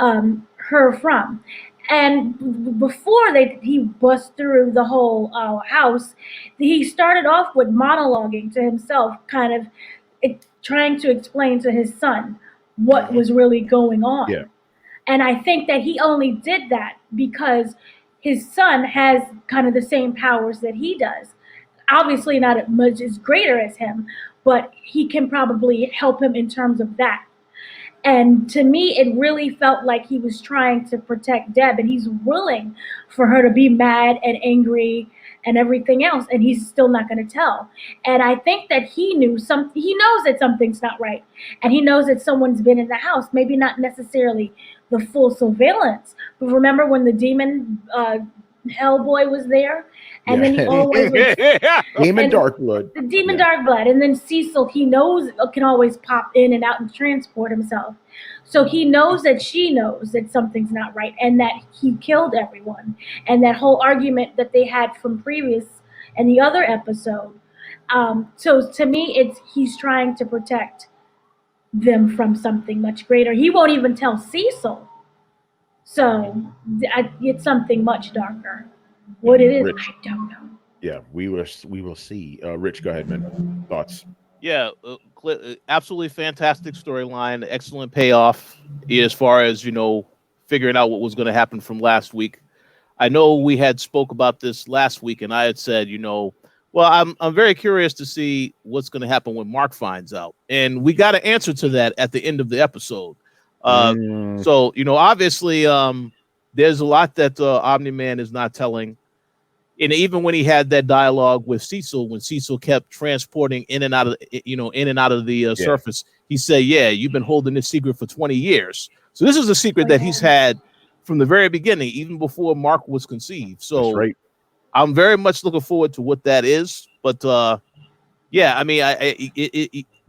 her from. And before he bust through the whole house, he started off with monologuing to himself, kind of trying to explain to his son what was really going on. Yeah. And I think that he only did that because his son has kind of the same powers that he does. Obviously not as much as greater as him, but he can probably help him in terms of that. And to me, it really felt like he was trying to protect Deb, and he's willing for her to be mad and angry and everything else, and he's still not going to tell. And I think that he knows that something's not right, and he knows that someone's been in the house, maybe not necessarily the full surveillance, but remember when the demon Hellboy was there, and then he always was Demon and Darkblood. the Demon Darkblood, and then Cecil. He knows can always pop in and out and transport himself, so he knows that she knows that something's not right, and that he killed everyone, and that whole argument that they had from previous and the other episode. So to me, it's he's trying to protect them from something much greater. He won't even tell Cecil. So it's something much darker. What it is, Rich. I don't know. Yeah, we will see. Rich, go ahead, man. Thoughts? Yeah, absolutely fantastic storyline, excellent payoff as far as figuring out what was going to happen from last week. I know we had spoke about this last week, and I had said, well, I'm very curious to see what's going to happen when Mark finds out, and we got an answer to that at the end of the episode. So obviously, there's a lot that Omni-Man is not telling. And even when he had that dialogue with Cecil, when Cecil kept transporting in and out of the surface, he said, "Yeah, you've been holding this secret for 20 years." So this is a secret that he's had from the very beginning, even before Mark was conceived. So that's right. I'm very much looking forward to what that is. But yeah, I mean,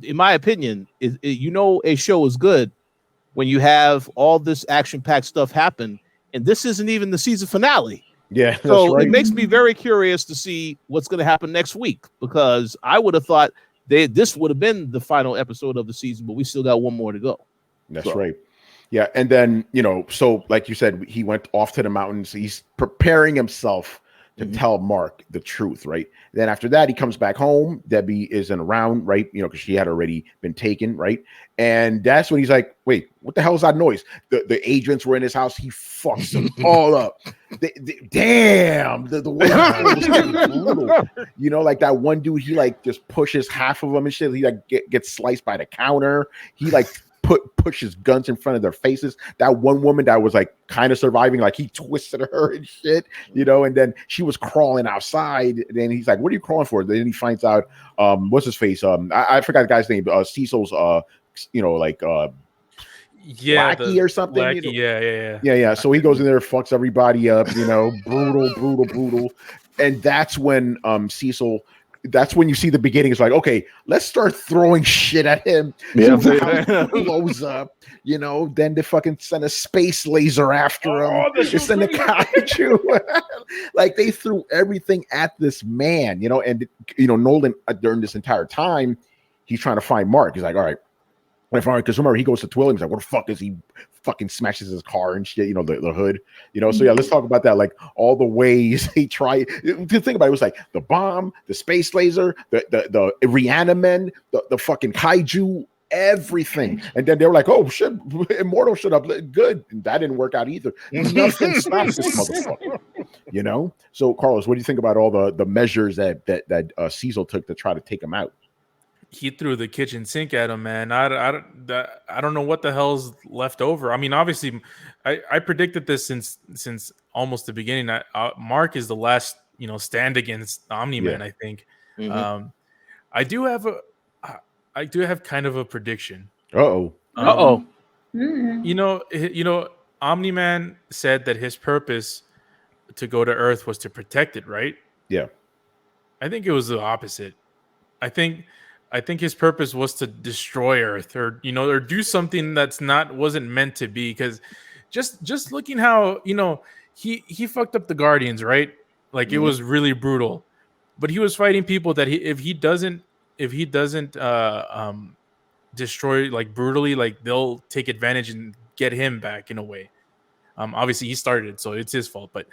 in my opinion, a show is good when you have all this action-packed stuff happen, and this isn't even the season finale. Yeah, that's so right. It makes me very curious to see what's going to happen next week, because I would have thought this would have been the final episode of the season, but we still got one more to go. That's right. Yeah, and then so like you said, he went off to the mountains. He's preparing himself to tell Mark the truth, right? Then after that, he comes back home. Debbie isn't around, right? Because she had already been taken, right? And that's when he's like, "Wait, what the hell is that noise?" The agents were in his house. He fucks them all up. Damn, the way was brutal. Like that one dude, he like just pushes half of them and shit. He like gets sliced by the counter. He like pushes guns in front of their faces. That one woman that was like kind of surviving, like he twisted her and shit, and then she was crawling outside. And he's like, "What are you crawling for?" Then he finds out, what's his face? I forgot the guy's name. Cecil's, Blackie or something. Blackie, yeah. So he goes in there, fucks everybody up. Brutal. And that's when Cecil. That's when you see the beginning. It's like, okay, let's start throwing shit at him. Yeah, the house blows up. Then they fucking send a space laser after him. They send a kaiju. Like they threw everything at this man. And Nolan during this entire time, he's trying to find Mark. He's like, all right. Because remember, he goes to Twilliam. He's like, "What the fuck is he?" Fucking smashes his car and shit. The hood. So yeah, let's talk about that. Like all the ways he tried to think about it. It was like the bomb, the space laser, the Reanimen, the fucking kaiju, everything. And then they were like, "Oh shit, Immortal should have good." And that didn't work out either. Nothing stops this motherfucker. So Carlos, what do you think about all the measures that Cecil took to try to take him out? He threw the kitchen sink at him, man. I don't know what the hell's left over. I mean, obviously, I predicted this since almost the beginning. Mark is the last, stand against Omni-Man. I think. I do have kind of a prediction. Omni-Man said that his purpose to go to Earth was to protect it, right? Yeah. I think it was the opposite. I think his purpose was to destroy Earth, or do something wasn't meant to be. Because just looking how he fucked up the Guardians, right? Like it was really brutal, but he was fighting people that if he doesn't destroy like brutally, like they'll take advantage and get him back in a way. Obviously he started it, so it's his fault. But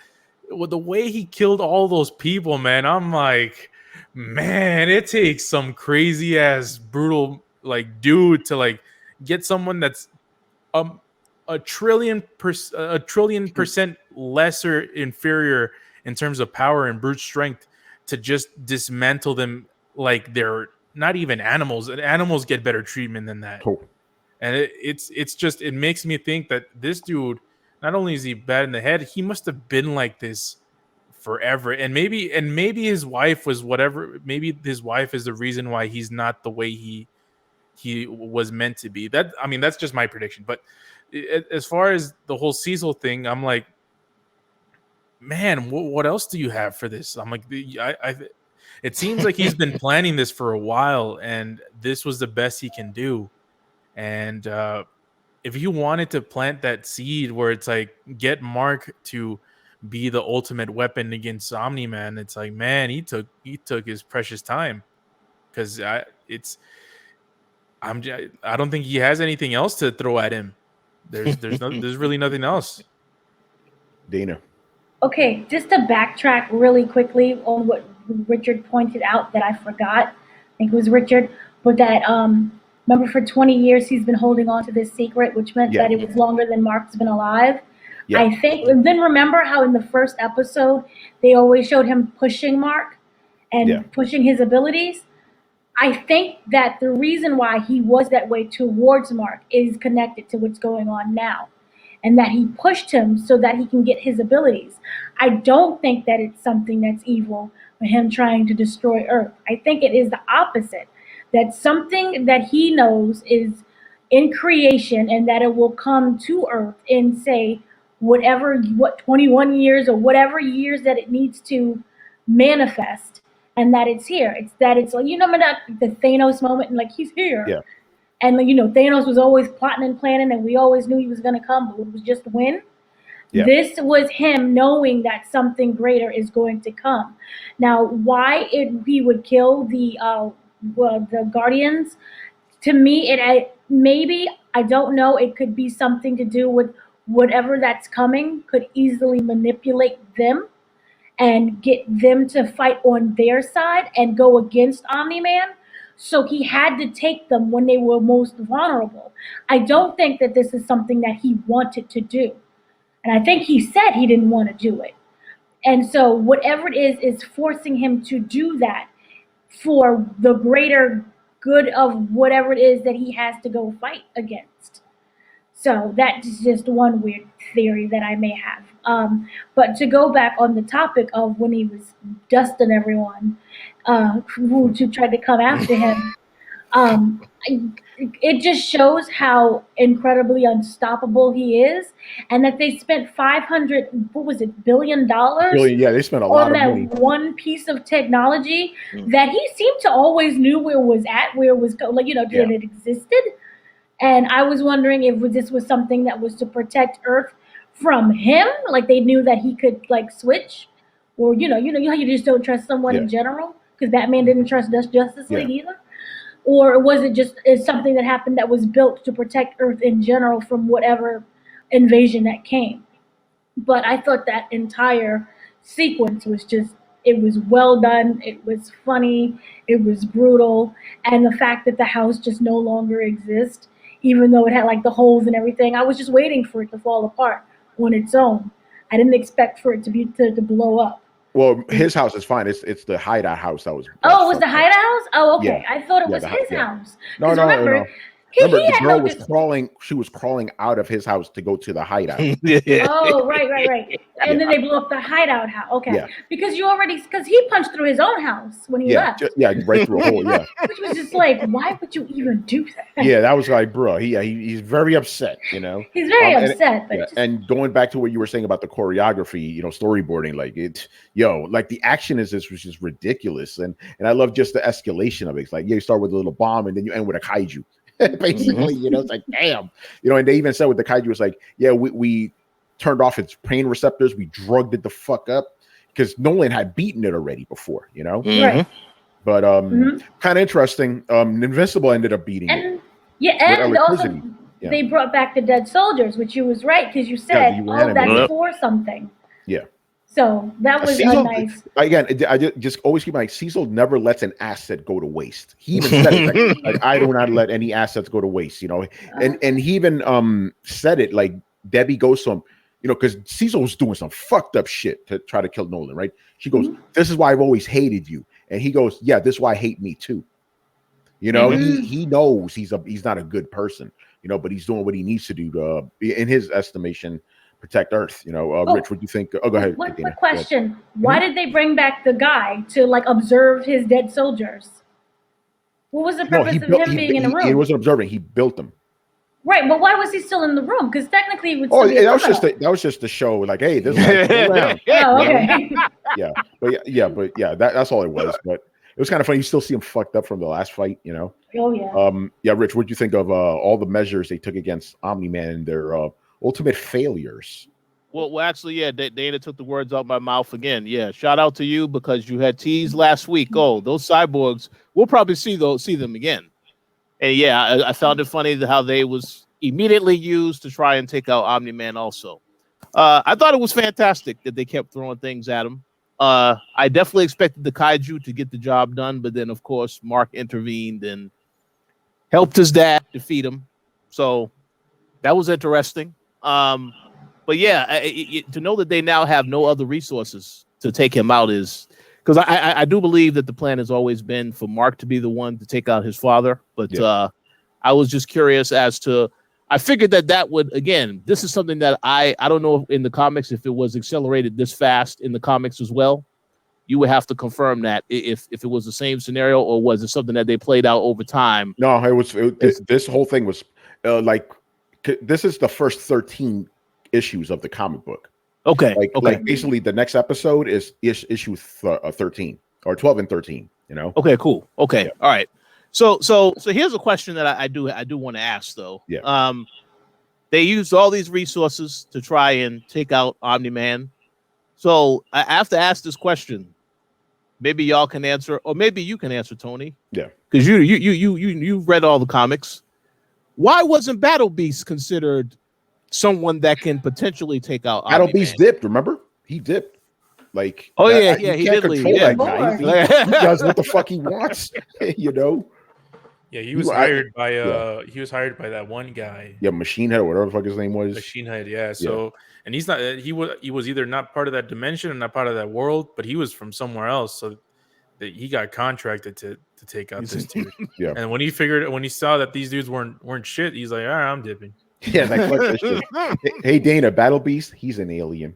the way he killed all those people, man, I'm like, man, it takes some crazy ass brutal like dude to like get someone that's a trillion percent lesser inferior in terms of power and brute strength to just dismantle them like they're not even animals. Animals get better treatment than that. Cool. And it makes me think that this dude, not only is he bad in the head, he must have been like this forever. And maybe his wife was whatever. Maybe his wife is the reason why he's not the way he was meant to be. That's just my prediction. But as far as the whole Cecil thing, I'm like, man, what else do you have for this? I'm like, it seems like he's been planning this for a while, and this was the best he can do. And if you wanted to plant that seed where it's like get Mark to be the ultimate weapon against Omni-Man, it's like, man, he took his precious time, because I don't think he has anything else to throw at him. There's really nothing else. Dana. Okay, just to backtrack really quickly on what Richard pointed out that I forgot. I think it was Richard, but that remember for 20 years he's been holding on to this secret, which meant that it was longer than Mark's been alive. Yeah. I think. And then remember how in the first episode they always showed him pushing Mark and pushing his abilities. I think that the reason why he was that way towards Mark is connected to what's going on now, and that he pushed him so that he can get his abilities. I don't think that it's something that's evil for him trying to destroy Earth. I think it is the opposite. That's something that he knows is in creation, and that it will come to Earth in, say, what 21 years or whatever years that it needs to manifest, and that it's here. It's like, you know, the Thanos moment, and like, he's here. Yeah. And like, you know, Thanos was always plotting and planning, and we always knew he was going to come, but it was just when. Yeah. This was him knowing that something greater is going to come. Now, why he would kill the Guardians, to me, maybe, I don't know, it could be something to do with whatever that's coming could easily manipulate them and get them to fight on their side and go against Omni-Man. So he had to take them when they were most vulnerable. I don't think that this is something that he wanted to do. And I think he said he didn't want to do it. And so whatever it is forcing him to do that for the greater good of whatever it is that he has to go fight against. So that's just one weird theory that I may have. But to go back on the topic of when he was dusting everyone who tried to come after him, it just shows how incredibly unstoppable he is, and that they spent $500 billion they spent a lot of money on that one piece of technology that he seemed to always knew where it was at, where it was that it existed. And I was wondering if this was something that was to protect Earth from him, like they knew that he could like switch, or you know how you just don't trust someone in general, because Batman didn't trust Justice League either. Or was it just something that happened that was built to protect Earth in general from whatever invasion that came? But I thought that entire sequence was it was well done. It was funny. It was brutal. And the fact that the house just no longer exists, even though it had like the holes and everything, I was just waiting for it to fall apart on its own. I didn't expect for it to blow up. Well, his house is fine. It's the hideout house that was. Oh, it was the hideout house? Oh, okay. Yeah. I thought it was his house. No. Remember, the girl was crawling. She was crawling out of his house to go to the hideout. Oh, right. And then they blew up the hideout house. Okay. Yeah. Because he punched through his own house when he left. Right through a hole. Yeah. Which was just like, why would you even do that? Yeah, that was like, bro. He's very upset. You know. He's very upset. And going back to what you were saying about the choreography, storyboarding, like like the action is was just ridiculous, and I love just the escalation of it. It's like you start with a little bomb, and then you end with a kaiju. Basically, it's like, damn, and they even said with the kaiju, it's like, we turned off its pain receptors, we drugged it the fuck up, because Nolan had beaten it already before, Right. But kind of interesting. Invincible ended up beating it. Yeah, and also they brought back the dead soldiers, which you was right, because you said, that's for something. Yeah. So that was nice. Again, I just always keep in mind, Cecil never lets an asset go to waste. He even said it, like, I do not let any assets go to waste, and he even said it, like Debbie goes to him, because Cecil was doing some fucked up shit to try to kill Nolan, right? She goes, this is why I've always hated you. And he goes, yeah, this is why I hate me too. He knows he's not a good person, but he's doing what he needs to do to, in his estimation, protect Earth. Rich, what do you think? Oh, go ahead. One quick question. Why did they bring back the guy to like observe his dead soldiers? What was the purpose of him being in a room? He wasn't observing. He built them. Right, but why was he still in the room? Because technically it would Oh, still be a that was just criminal. that was just the show. Like, hey, this guy's still around. Oh, okay. Yeah, but that's all it was. But it was kind of funny. You still see him fucked up from the last fight, you know. Oh, yeah. Yeah, Rich, what'd you think of all the measures they took against Omni-Man and their ultimate failures? Well, actually, yeah, Dana took the words out my mouth again. Yeah, shout out to you because you had teased last week. Oh, those cyborgs, we'll probably see them again. And yeah, I found it funny how they was immediately used to try and take out Omni-Man also. I thought it was fantastic that they kept throwing things at him. I definitely expected the kaiju to get the job done, but then, of course, Mark intervened and helped his dad defeat him. So that was interesting. But yeah, to know that they now have no other resources to take him out is... Because I do believe that the plan has always been for Mark to be the one to take out his father. But I was just curious as to, I figured that would, again, this is something that I don't know in the comics if it was accelerated this fast in the comics as well. You would have to confirm that if it was the same scenario or was it something that they played out over time. No, this whole thing was this is the first 13 issues of the comic book. Okay. Like basically the next episode is issue 13 or 12 and 13, you know? Okay, cool. Okay. Yeah. All right. So here's a question that I do want to ask though. Yeah. They used all these resources to try and take out Omni-Man. So I have to ask this question. Maybe y'all can answer, or maybe you can answer, Tony. Yeah. Because you read all the comics. Why wasn't Battle Beast considered someone that can potentially take out Omni-Man? Battle Beast dipped, remember? He dipped. Like, he did leave. That guy. He does what the fuck he wants, you know? Yeah, he was hired by that one guy. Yeah, Machine Head or whatever the fuck his name was. Machine Head, yeah. So and he's not he was either not part of that dimension or not part of that world, but he was from somewhere else. So that he got contracted to take out this dude. Yeah. And when he saw that these dudes weren't shit, he's like, all right, I'm dipping. Yeah, like fuck that shit. Hey Dana, Battle Beast, he's an alien.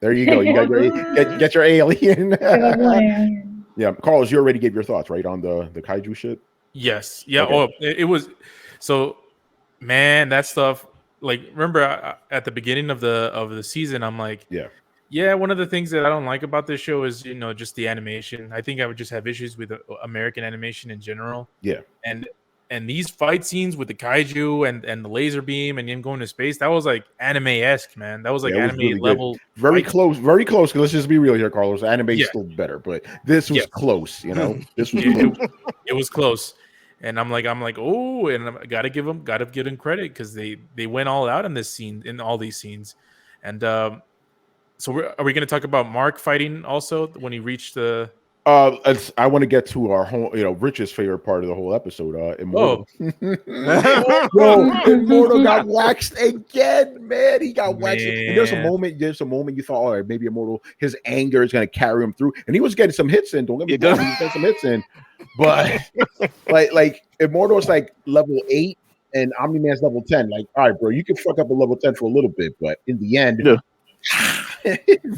There you go. You got get your alien. Yeah, Carlos, you already gave your thoughts, right, on the kaiju shit? Yes. Yeah. Okay. Oh, it was so, man. That stuff. Like, remember at the beginning of the season, I'm like, yeah. One of the things that I don't like about this show is just the animation. I think I would just have issues with American animation in general. Yeah. And these fight scenes with the kaiju and the laser beam and him going to space, that was like anime-esque, man. That was like anime really level. Good. Very close. Because let's just be real here, Carlos. Anime is still better, but this was close. This was close. It was close. And I'm like, oh, and I gotta give them credit because they went all out in all these scenes. And so are we going to talk about Mark fighting also when he reached the? I want to get to our whole, Rich's favorite part of the whole episode. Immortal. Immortal got waxed again, man. He got waxed. And there's a moment you thought, all right, maybe Immortal, his anger is going to carry him through, and he was getting some hits in. Don't get me wrong, he was getting some hits in, but like Immortal is like level 8, and Omni-Man's level 10. Like, all right, bro, you can fuck up a level 10 for a little bit, but in the end.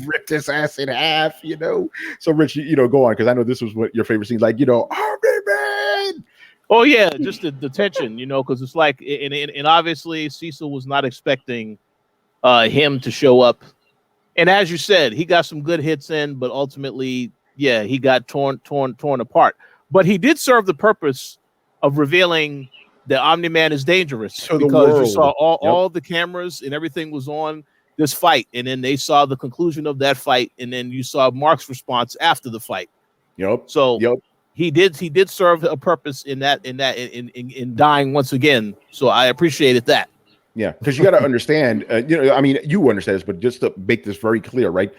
Ripped his ass in half, So Rich, go on, because I know this was what your favorite scene, like, Omni-Man. Oh yeah, just the tension, because it's like, and obviously Cecil was not expecting him to show up, and as you said, he got some good hits in, but ultimately, he got torn apart. But he did serve the purpose of revealing that Omni-Man is dangerous because you saw all the cameras and everything was on this fight, and then they saw the conclusion of that fight, and then you saw Mark's response after the fight. So he did serve a purpose in dying once again. So I appreciated that. Yeah, because you got to understand, you understand this, but just to make this very clear, right?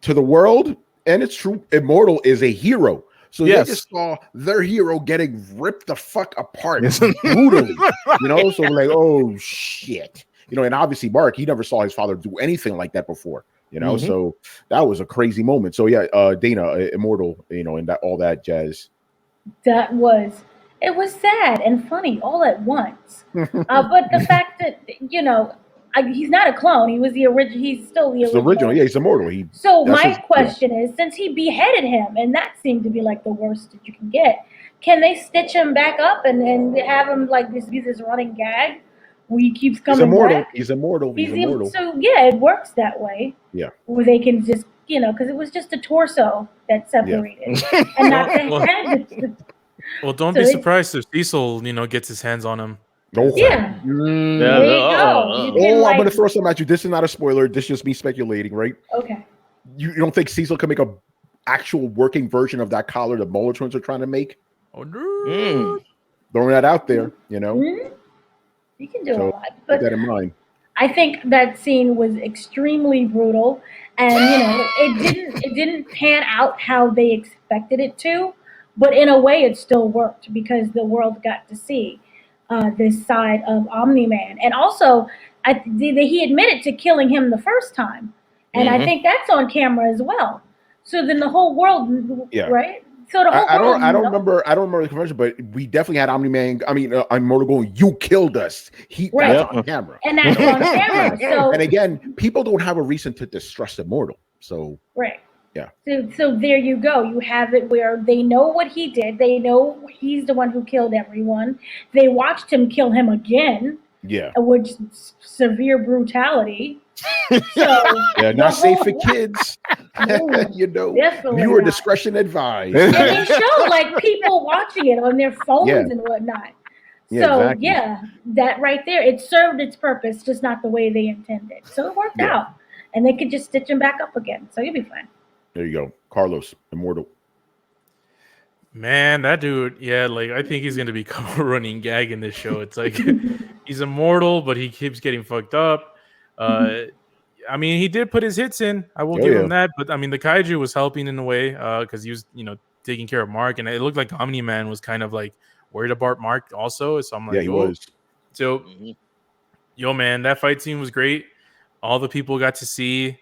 To the world, and it's true, Immortal is a hero. So they just saw their hero getting ripped the fuck apart brutally, So like, oh shit. And obviously Mark, he never saw his father do anything like that before, So that was a crazy moment. So Dana, Immortal, and that all that jazz. It was sad and funny all at once. But the fact that he's not a clone. He was the original. He's still the original. Yeah, he's immortal. So my question is, since he beheaded him, and that seemed to be like the worst that you can get, can they stitch him back up and have him like be this running gag? he keeps He's coming immortal. back. He's immortal. He's immortal. So yeah, it works that way. Yeah. Where they can just, because it was just a torso that separated, and not the head. Well, don't So be it- surprised if Cecil, gets his hands on him. Okay. Yeah. There you go. You can, I'm going to throw something at you. This is not a spoiler. This is just me speculating, right? Okay. You don't think Cecil can make a actual working version of that collar the Molar twins are trying to make? Oh no. Throwing that out there, You can do a lot, keep but that in mind. I think that scene was extremely brutal, and it didn't pan out how they expected it to, but in a way it still worked because the world got to see this side of Omni-Man, and also he admitted to killing him the first time, and I think that's on camera as well. So then the whole world, right? So the whole I don't remember the convention, but we definitely had Omni-Man. I mean, Immortal going, "You killed us." That's on camera, and that's on camera. So, and again, people don't have a reason to distrust Immortal. So yeah. So there you go. You have it where they know what he did. They know he's the one who killed everyone. They watched him kill him again. Yeah. Which severe brutality. So not safe for kids. Definitely viewer not. Discretion advised. And they showed like people watching it on their phones and whatnot. So that right there, it served its purpose, just not the way they intended. So it worked out, and they could just stitch him back up again. So you'll be fine. There you go, Carlos, Immortal. Man, that dude, I think he's gonna become a running gag in this show. It's like he's immortal, but he keeps getting fucked up. I mean, he did put his hits in. I will give him that. But I mean, the kaiju was helping in a way because he was, taking care of Mark, and it looked like Omni-Man was kind of like worried about Mark also. So I'm like, he was. So, man, that fight scene was great. All the people got to see,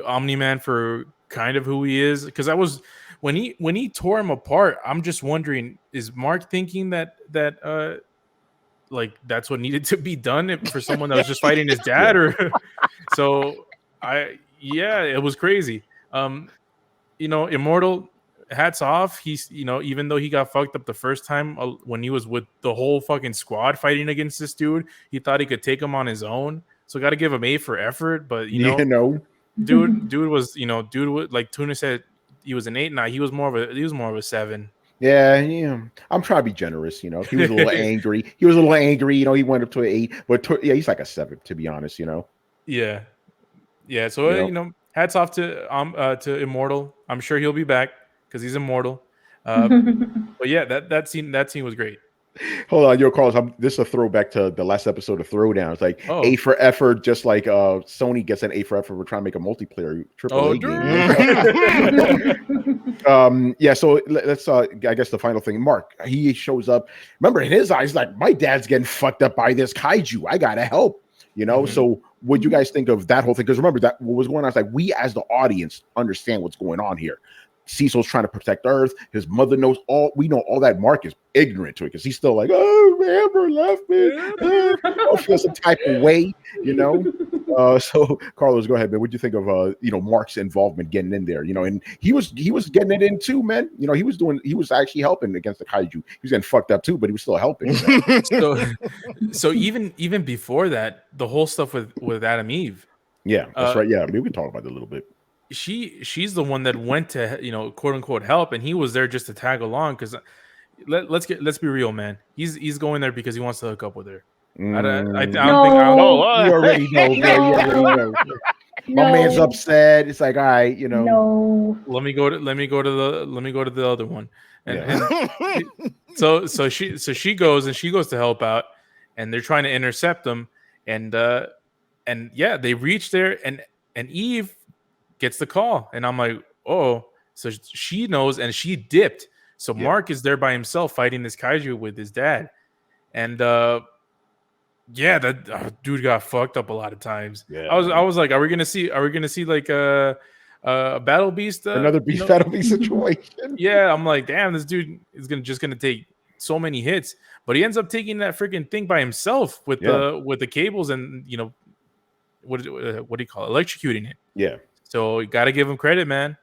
Omni-Man for kind of who he is. Because when he tore him apart, I'm just wondering, is Mark thinking that like that's what needed to be done for someone that was just fighting his dad? Or so it was crazy. Immortal, hats off. He's even though he got fucked up the first time when he was with the whole fucking squad fighting against this dude, he thought he could take him on his own. So got to give him A for effort. But dude was like Tuna said, he was an 8. Now he was more of a 7. Yeah. I'm trying to be generous. He was a little angry. He He went up to an 8, but he's like a 7 to be honest. Yeah. So hats off to Immortal. I'm sure he'll be back because he's immortal. But yeah, that scene was great. Hold on, Carlos. This is a throwback to the last episode of Throwdown. It's like A for effort, just like Sony gets an A for effort. We're trying to make a multiplayer AAA game. So let's I guess the final thing. Mark, he shows up. Remember, in his eyes, like, my dad's getting fucked up by this kaiju. I gotta help. So what you guys think of that whole thing? Because remember that what was going on is like we as the audience understand what's going on here. Cecil's trying to protect Earth. His mother knows all. We know all that. Mark is ignorant to it because he's still like, "Oh, Amber left me." I feel some type of way, So, Carlos, go ahead, man. What do you think of Mark's involvement getting in there? And he was getting it in too, man. He was actually helping against the kaiju. He was getting fucked up too, but he was still helping. So even before that, the whole stuff with Adam Eve. Yeah, that's right. Yeah, maybe we can talk about it a little bit. She's the one that went to quote unquote help, and he was there just to tag along because let's be real, man. He's going there because he wants to hook up with her. I don't think you already know. You already know. My man's upset. It's like, all right, No. Let me go to the other one, and so she goes to help out, and they're trying to intercept them, and they reach there, and Eve gets the call, and I'm like, oh, so she knows, and she dipped. So Mark is there by himself fighting this kaiju with his dad, and that dude got fucked up a lot of times. Yeah, I was like, are we gonna see like a battle beast, another beast battle beast situation? Yeah, I'm like, damn, this dude is gonna take so many hits, but he ends up taking that freaking thing by himself with the cables and what do you call it, electrocuting it. Yeah. So you got to give him credit, man.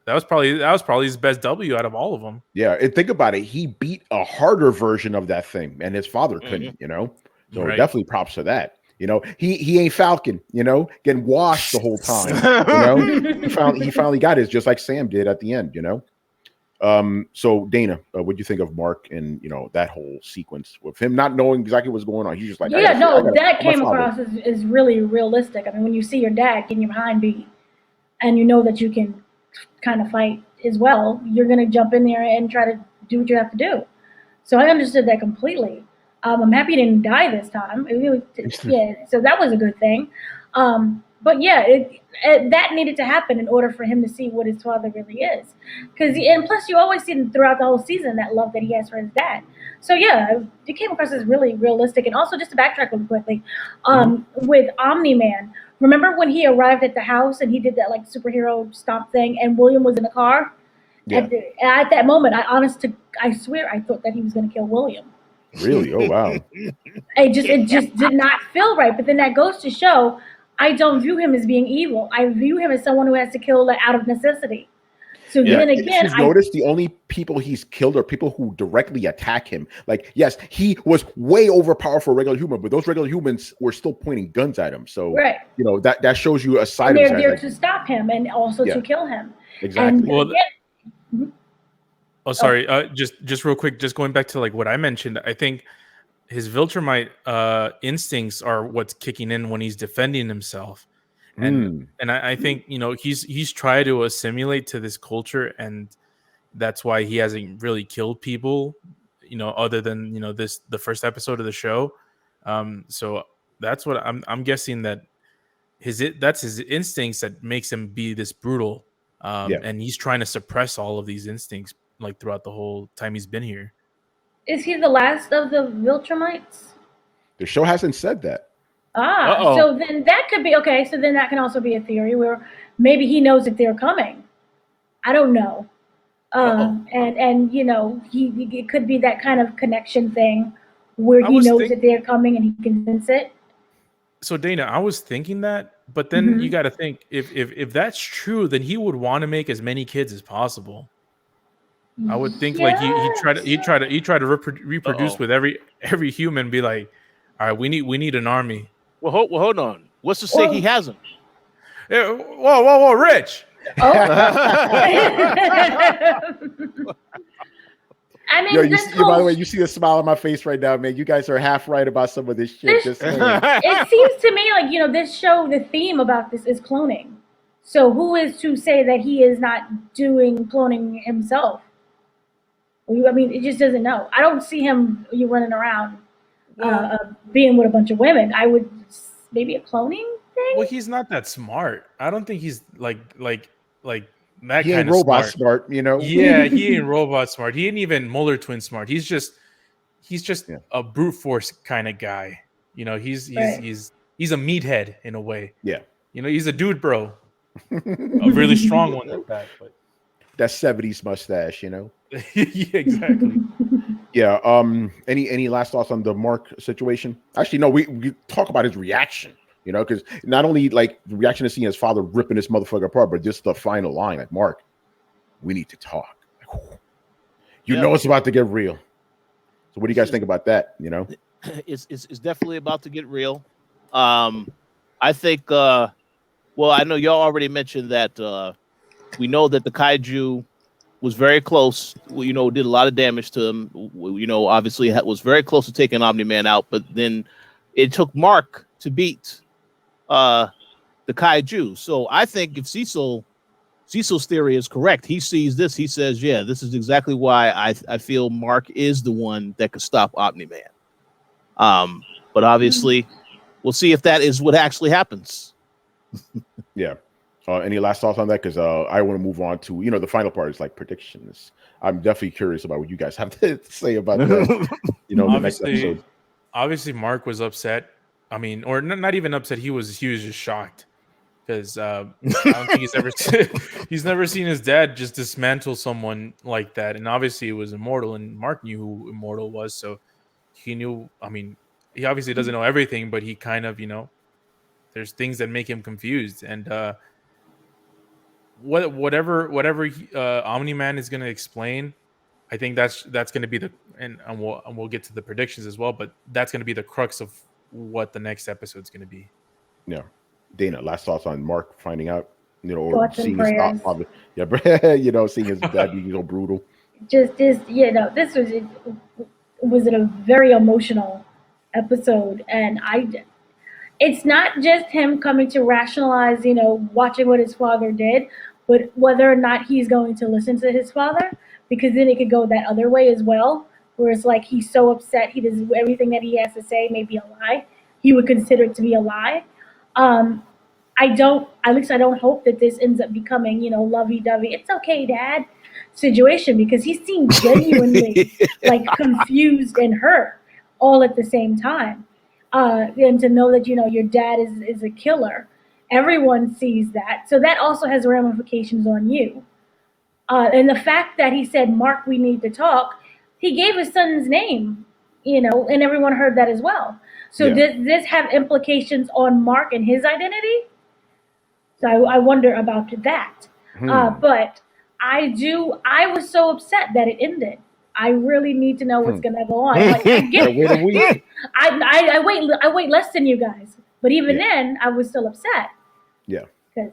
That was probably his best W out of all of them. Yeah, and think about it. He beat a harder version of that thing, and his father couldn't. So Right. definitely props for that. You know, he ain't Falcon, you know, getting washed the whole time. You know, he finally got his, just like Sam did at the end, you know. So Dana, what do you think of Mark and, you know, that whole sequence with him not knowing exactly what's going on? He's just like, Yeah, no, that I'm my came father. across as really realistic. I mean, when you see your dad getting your behind beat and you know that you can kind of fight as well, you're going to jump in there and try to do what you have to do. So I understood that completely. I'm happy he didn't die this time. Yeah, so that was a good thing. But yeah, that needed to happen in order for him to see what his father really is. And plus, you always see throughout the whole season that love that he has for his dad. So yeah, it came across as really realistic. And also, just to backtrack really quickly, with Omni-Man, remember when he arrived at the house and he did that like superhero stomp thing, and William was in the car? Yeah. At that moment, I swear I thought that he was going to kill William. Really? Oh wow. It just did not feel right. But then that goes to show I don't view him as being evil. I view him as someone who has to kill out of necessity. So then again, if you've noticed, the only people he's killed are people who directly attack him. Like, yes, he was way overpowered for a regular human, but those regular humans were still pointing guns at him. So, right. you know, that shows you a side And of they're his there like, to stop him and also to kill him. Exactly. And Oh, sorry. Just real quick, just going back to like what I mentioned, I think his Viltrumite instincts are what's kicking in when he's defending himself, and I think, you know, he's tried to assimilate to this culture, and that's why he hasn't really killed people, you know, other than, you know, the first episode of the show. So that's what I'm guessing, that that's his instincts that makes him be this brutal, and he's trying to suppress all of these instincts like throughout the whole time he's been here. Is he the last of the Viltrumites? The show hasn't said that. So then that could be okay. So then that can also be a theory where maybe he knows if they're coming. I don't know. And you know, it could be that kind of connection thing where he knows that they're coming and he can sense it. So Dana, I was thinking that, but then you got to think, if that's true, then he would want to make as many kids as possible. I would think like he try to reproduce with every human. Be like, all right, we need an army. Well, hold on. What's to say he hasn't? Yeah, whoa, Rich. I mean, yo, by the way, you see the smile on my face right now, man. You guys are half right about some of this shit. It seems to me like, you know, this show, the theme about this is cloning. So who is to say that he is not doing cloning himself? I mean, it just doesn't know. I don't see him running around being with a bunch of women. I would maybe a cloning thing. Well, he's not that smart. I don't think he's like that he kind ain't of robot smart, you know. Yeah, he ain't robot smart. He ain't even Muller twin smart. He's just a brute force kind of guy. You know, he's a meathead in a way. Yeah. You know, he's a dude, bro. A really strong one like that. But that 70s mustache, you know. Yeah, exactly. Yeah. Any last thoughts on the Mark situation? Actually, no. We talk about his reaction. You know, because not only like the reaction to seeing his father ripping this motherfucker apart, but just the final line, like, Mark, we need to talk. Like, you know it's about to get real. So what do you guys think about that? You know, it's definitely about to get real. I think. Well, I know y'all already mentioned that we know that the kaiju was very close. You know, did a lot of damage to him. You know, obviously was very close to taking Omni-Man out, but then it took Mark to beat the kaiju. So I think if Cecil's theory is correct, he sees this, he says, yeah, this is exactly why I feel Mark is the one that could stop Omni-Man. But obviously we'll see if that is what actually happens. Yeah. Any last thoughts on that? Because I want to move on to, you know, the final part is like predictions. I'm definitely curious about what you guys have to say about that. You know, the next episode. Obviously, Mark was upset. I mean, or not even upset. He was just shocked because I don't think he's never seen his dad just dismantle someone like that. And obviously, it was Immortal, and Mark knew who Immortal was, so he knew. I mean, he obviously doesn't know everything, but he kind of, you know, there's things that make him confused. And whatever Omni-Man is going to explain, I think that's going to be and we'll get to the predictions as well, but that's going to be the crux of what the next episode's going to be. Yeah. Dana, last thoughts on Mark finding out, or Thoughts and seeing his prayers. father. Yeah, seeing his dad being so brutal. This was a very emotional episode, and it's not just him coming to rationalize, watching what his father did, but whether or not he's going to listen to his father, because then it could go that other way as well, where it's like he's so upset he does everything that he has to say may be a lie. He would consider it to be a lie. At least I don't hope that this ends up becoming, lovey-dovey, it's okay, Dad situation, because he seemed genuinely like confused and hurt all at the same time. And to know that, your dad is a killer, everyone sees that. So that also has ramifications on you. And the fact that he said, Mark, we need to talk, he gave his son's name, and everyone heard that as well. So Yeah. does this have implications on Mark and his identity? So I wonder about that. But I was so upset that it ended. I really need to know what's gonna go on. Like, I get Wait a week. I wait less than you guys, but even then I was still upset. Yeah. Because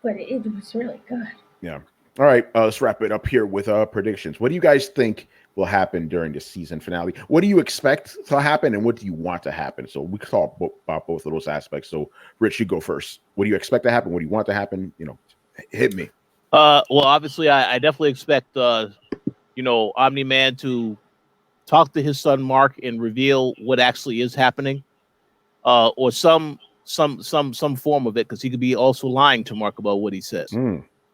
but it was really good. Yeah. All right. Let's wrap it up here with predictions. What do you guys think will happen during the season finale? What do you expect to happen, and what do you want to happen? So we can talk about both of those aspects. So, Rich, you go first. What do you expect to happen? What do you want to happen? Hit me. Well, obviously, I definitely expect Omni-Man to talk to his son Mark and reveal what actually is happening, or some form of it, because he could be also lying to Mark about what he says.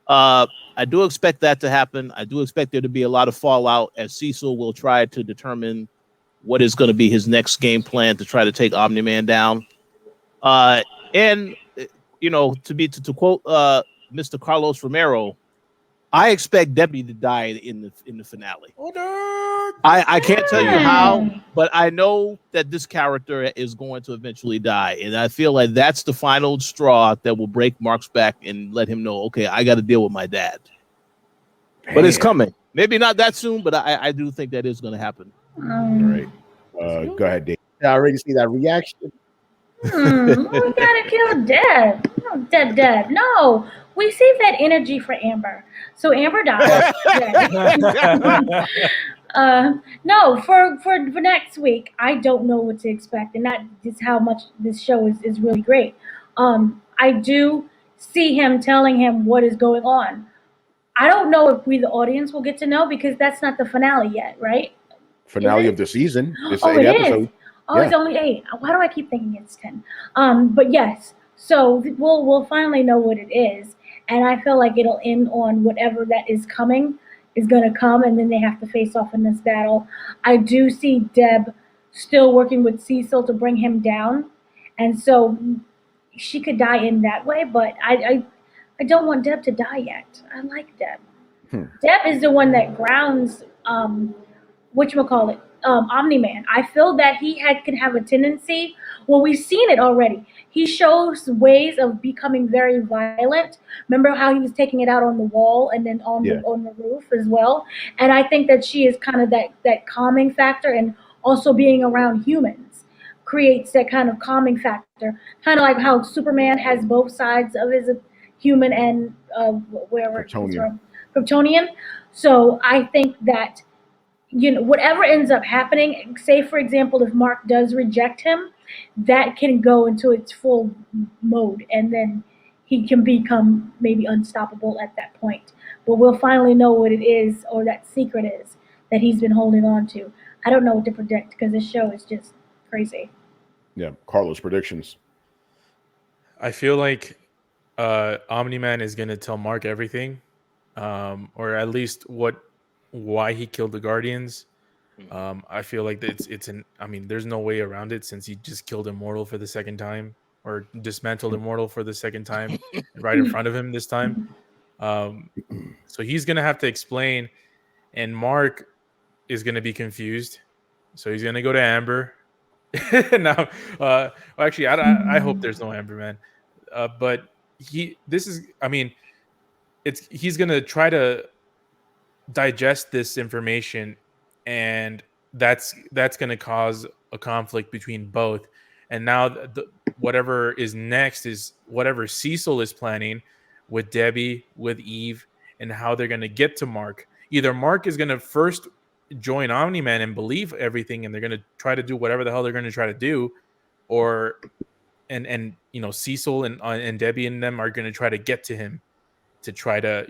I do expect that to happen. I do expect there to be a lot of fallout, as Cecil will try to determine what is going to be his next game plan to try to take Omni-Man down. And to quote Mr. Carlos Romero, I expect Debbie to die in the finale. I can't tell you how, but I know that this character is going to eventually die, and I feel like that's the final straw that will break Mark's back and let him know, okay, I got to deal with my dad. But it's coming. Maybe not that soon, but I do think that is going to happen. All right. Go ahead, Dave. I already see that reaction. We gotta kill Deb. No, Deb. No, we save that energy for Amber. So Amber dies. No, for next week, I don't know what to expect, and that is how much this show is really great. I do see him telling him what is going on. I don't know if we, the audience, will get to know, because that's not the finale yet, right? Finale of the season. It's Oh, 8 it episodes. is. Oh, it's only 8. Why do I keep thinking it's 10? But yes, so we'll finally know what it is, and I feel like it'll end on whatever that is coming is going to come, and then they have to face off in this battle. I do see Deb still working with Cecil to bring him down, and so she could die in that way. But I don't want Deb to die yet. I like Deb. Deb is the one that grounds whatchamacallit, Omni-Man. I feel that he can have a tendency, well, we've seen it already. He shows ways of becoming very violent. Remember how he was taking it out on the wall and then on the roof as well? And I think that she is kind of that calming factor, and also being around humans creates that kind of calming factor. Kind of like how Superman has both sides of his human and wherever Kryptonian. So I think that whatever ends up happening, say for example, if Mark does reject him, that can go into its full mode, and then he can become maybe unstoppable at that point. But we'll finally know what it is, or that secret is, that he's been holding on to. I don't know what to predict, because this show is just crazy. Yeah, Carlos, predictions. I feel like Omni-Man is going to tell Mark everything, or at least why he killed the Guardians. I feel like there's no way around it, since he just killed Immortal for the second time, or dismantled Immortal for the second time, right in front of him this time. So he's gonna have to explain, and Mark is gonna be confused. So he's gonna go to Amber. Now, actually, I hope there's no Amber, man. But he's gonna try to digest this information, and that's going to cause a conflict between both. And now whatever is next is whatever Cecil is planning with Debbie, with Eve, and how they're going to get to Mark. Either Mark is going to first join Omni-Man and believe everything, and they're going to try to do whatever the hell they're going to try to do, or and Cecil and Debbie and them are going to try to get to him to try to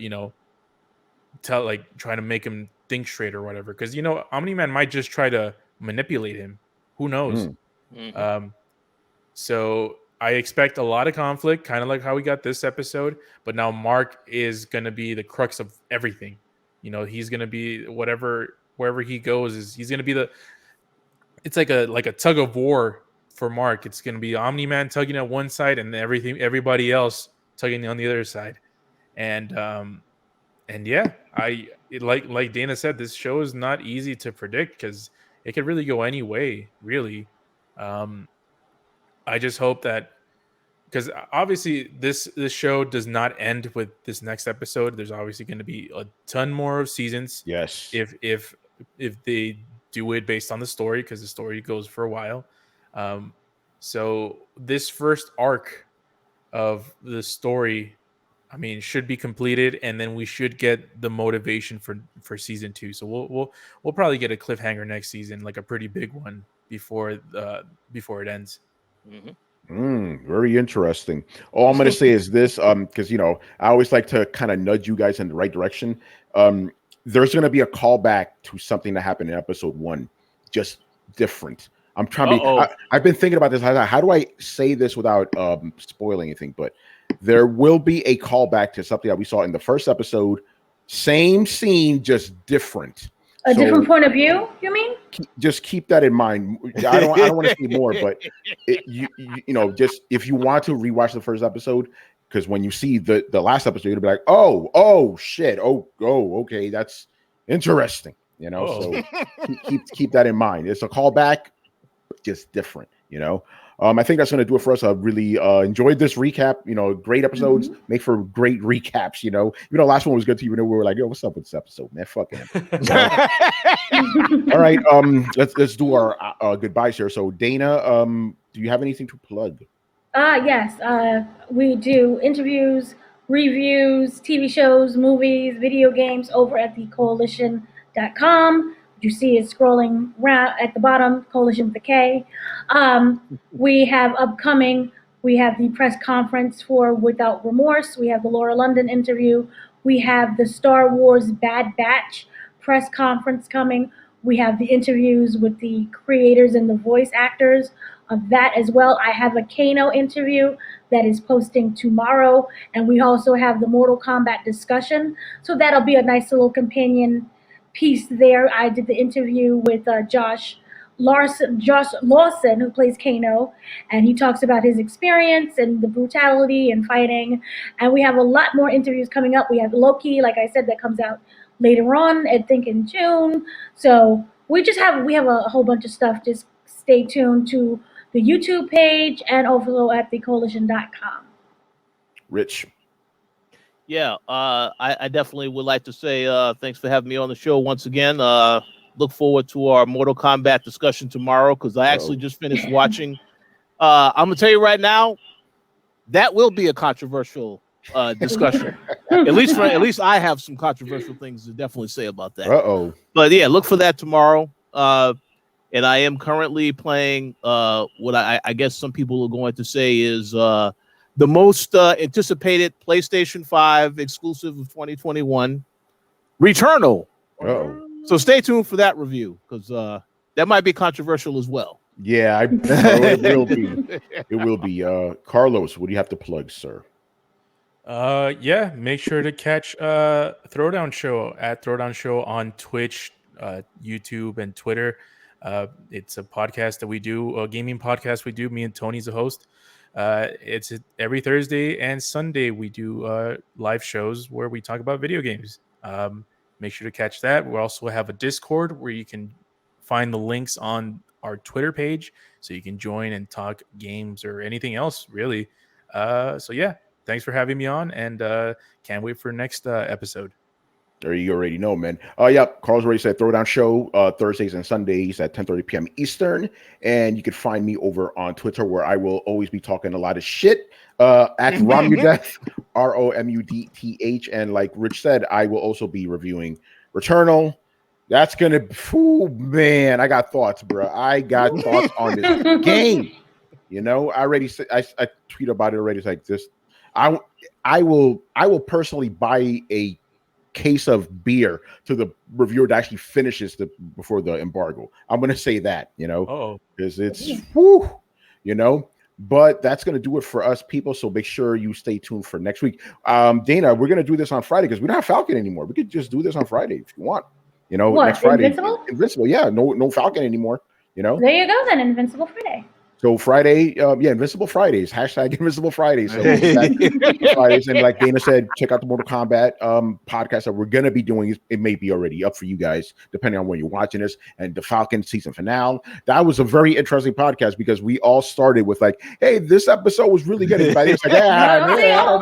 try to make him think straight or whatever, because Omni-Man might just try to manipulate him. Who knows? So I expect a lot of conflict, kind of like how we got this episode, but now Mark is going to be the crux of everything. He's going to be wherever he goes, he's going to be it's like a tug of war for Mark. It's going to be Omni-Man tugging at one side and everybody else tugging on the other side. And yeah, like Dana said, this show is not easy to predict because it could really go any way, really. I just hope that, because obviously this show does not end with this next episode. There's obviously going to be a ton more seasons. Yes. If they do it based on the story, because the story goes for a while. So this first arc of the story, I mean, should be completed, and then we should get the motivation for season 2. So we'll probably get a cliffhanger next season, like a pretty big one before it ends. Very interesting. All I'm going to say is this, because I always like to kind of nudge you guys in the right direction. There's going to be a callback to something that happened in episode 1, just different. I'm trying to I've been thinking about this. How do I say this without spoiling anything? But there will be a callback to something that we saw in the first episode. Same scene, just different. Different point of view, you mean? Just keep that in mind. I don't want to say more, but just if you want to rewatch the first episode, because when you see the last episode, you'll be like, oh shit, okay, that's interesting. So keep that in mind. It's a callback, just different. I think that's going to do it for us. I really enjoyed this recap. Great episodes make for great recaps. Even the last one was good too. We were like, yo, what's up with this episode, man? Fuck him. All right, let's do our goodbyes here. So Dana, do you have anything to plug? Yes. We do interviews, reviews, TV shows, movies, video games over at the Koalition.com. You see it scrolling around at the bottom, Koalition with a K. We have the press conference for Without Remorse. We have the Laura London interview. We have the Star Wars Bad Batch press conference coming. We have the interviews with the creators and the voice actors of that as well. I have a Kano interview that is posting tomorrow. And we also have the Mortal Kombat discussion. So that'll be a nice little companion piece there. I did the interview with Josh Lawson, who plays Kano, and he talks about his experience and the brutality and fighting. And we have a lot more interviews coming up. We have Loki, like I said, that comes out later on, I think in June. So we have a whole bunch of stuff. Just stay tuned to the YouTube page and also at thecoalition.com. Rich. Yeah, I definitely would like to say thanks for having me on the show once again. Look forward to our Mortal Kombat discussion tomorrow, because I actually just finished watching. I'm gonna tell you right now, that will be a controversial discussion. at least I have some controversial things to definitely say about that. But yeah, look for that tomorrow. And I am currently playing what I guess some people are going to say is the most anticipated PlayStation 5 exclusive of 2021, Returnal. So stay tuned for that review, because that might be controversial as well. Yeah, it will be. It will be. Carlos, what do you have to plug, sir? Yeah, make sure to catch Throwdown Show at Throwdown Show on Twitch, YouTube, and Twitter. It's a podcast that we do, a gaming podcast we do. Me and Tony's a host. It's every Thursday and Sunday we do live shows where we talk about video games. Make sure to catch that. We also have a Discord where you can find the links on our Twitter page, so you can join and talk games or anything else, really. So yeah, thanks for having me on, and can't wait for next episode. There you already know, man. Yep. Carl's already said Throwdown Show Thursdays and Sundays at 10:30 p.m. Eastern, and you can find me over on Twitter where I will always be talking a lot of shit at Romudeth, ROMUDTH, and like Rich said, I will also be reviewing Returnal. That's gonna, man, I got thoughts, bro. I got thoughts on this game. You know, I already said I tweet about it already. It's like this. I will personally buy a case of beer to the reviewer that actually finishes before the embargo. I'm gonna say that, you know, because it's you know. But that's gonna do it for us, people. So make sure you stay tuned for next week. Dana, we're gonna do this on Friday because we don't have Falcon anymore. We could just do this on Friday if you want. You know, what, next Friday. Invincible, yeah. No Falcon anymore. You know. There you go, then. Invincible Friday. So Friday, Invincible Fridays, hashtag Invincible Fridays. So Fridays, and like Dana said, check out the Mortal Kombat podcast that we're gonna be doing. It may be already up for you guys, depending on when you're watching this. And the Falcon season finale. That was a very interesting podcast because we all started with like, "Hey, this episode was really good." Everybody was like, Don't say all.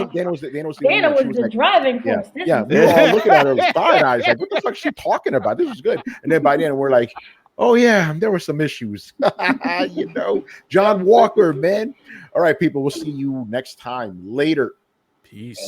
Dana was the driving force. Yeah, we were all looking at her with side eyes, like, "What the fuck is she talking about? This is good." And then by then we're like, "Oh yeah, there were some issues." You know, John Walker, man. All right, people, we'll see you next time. Later. Peace.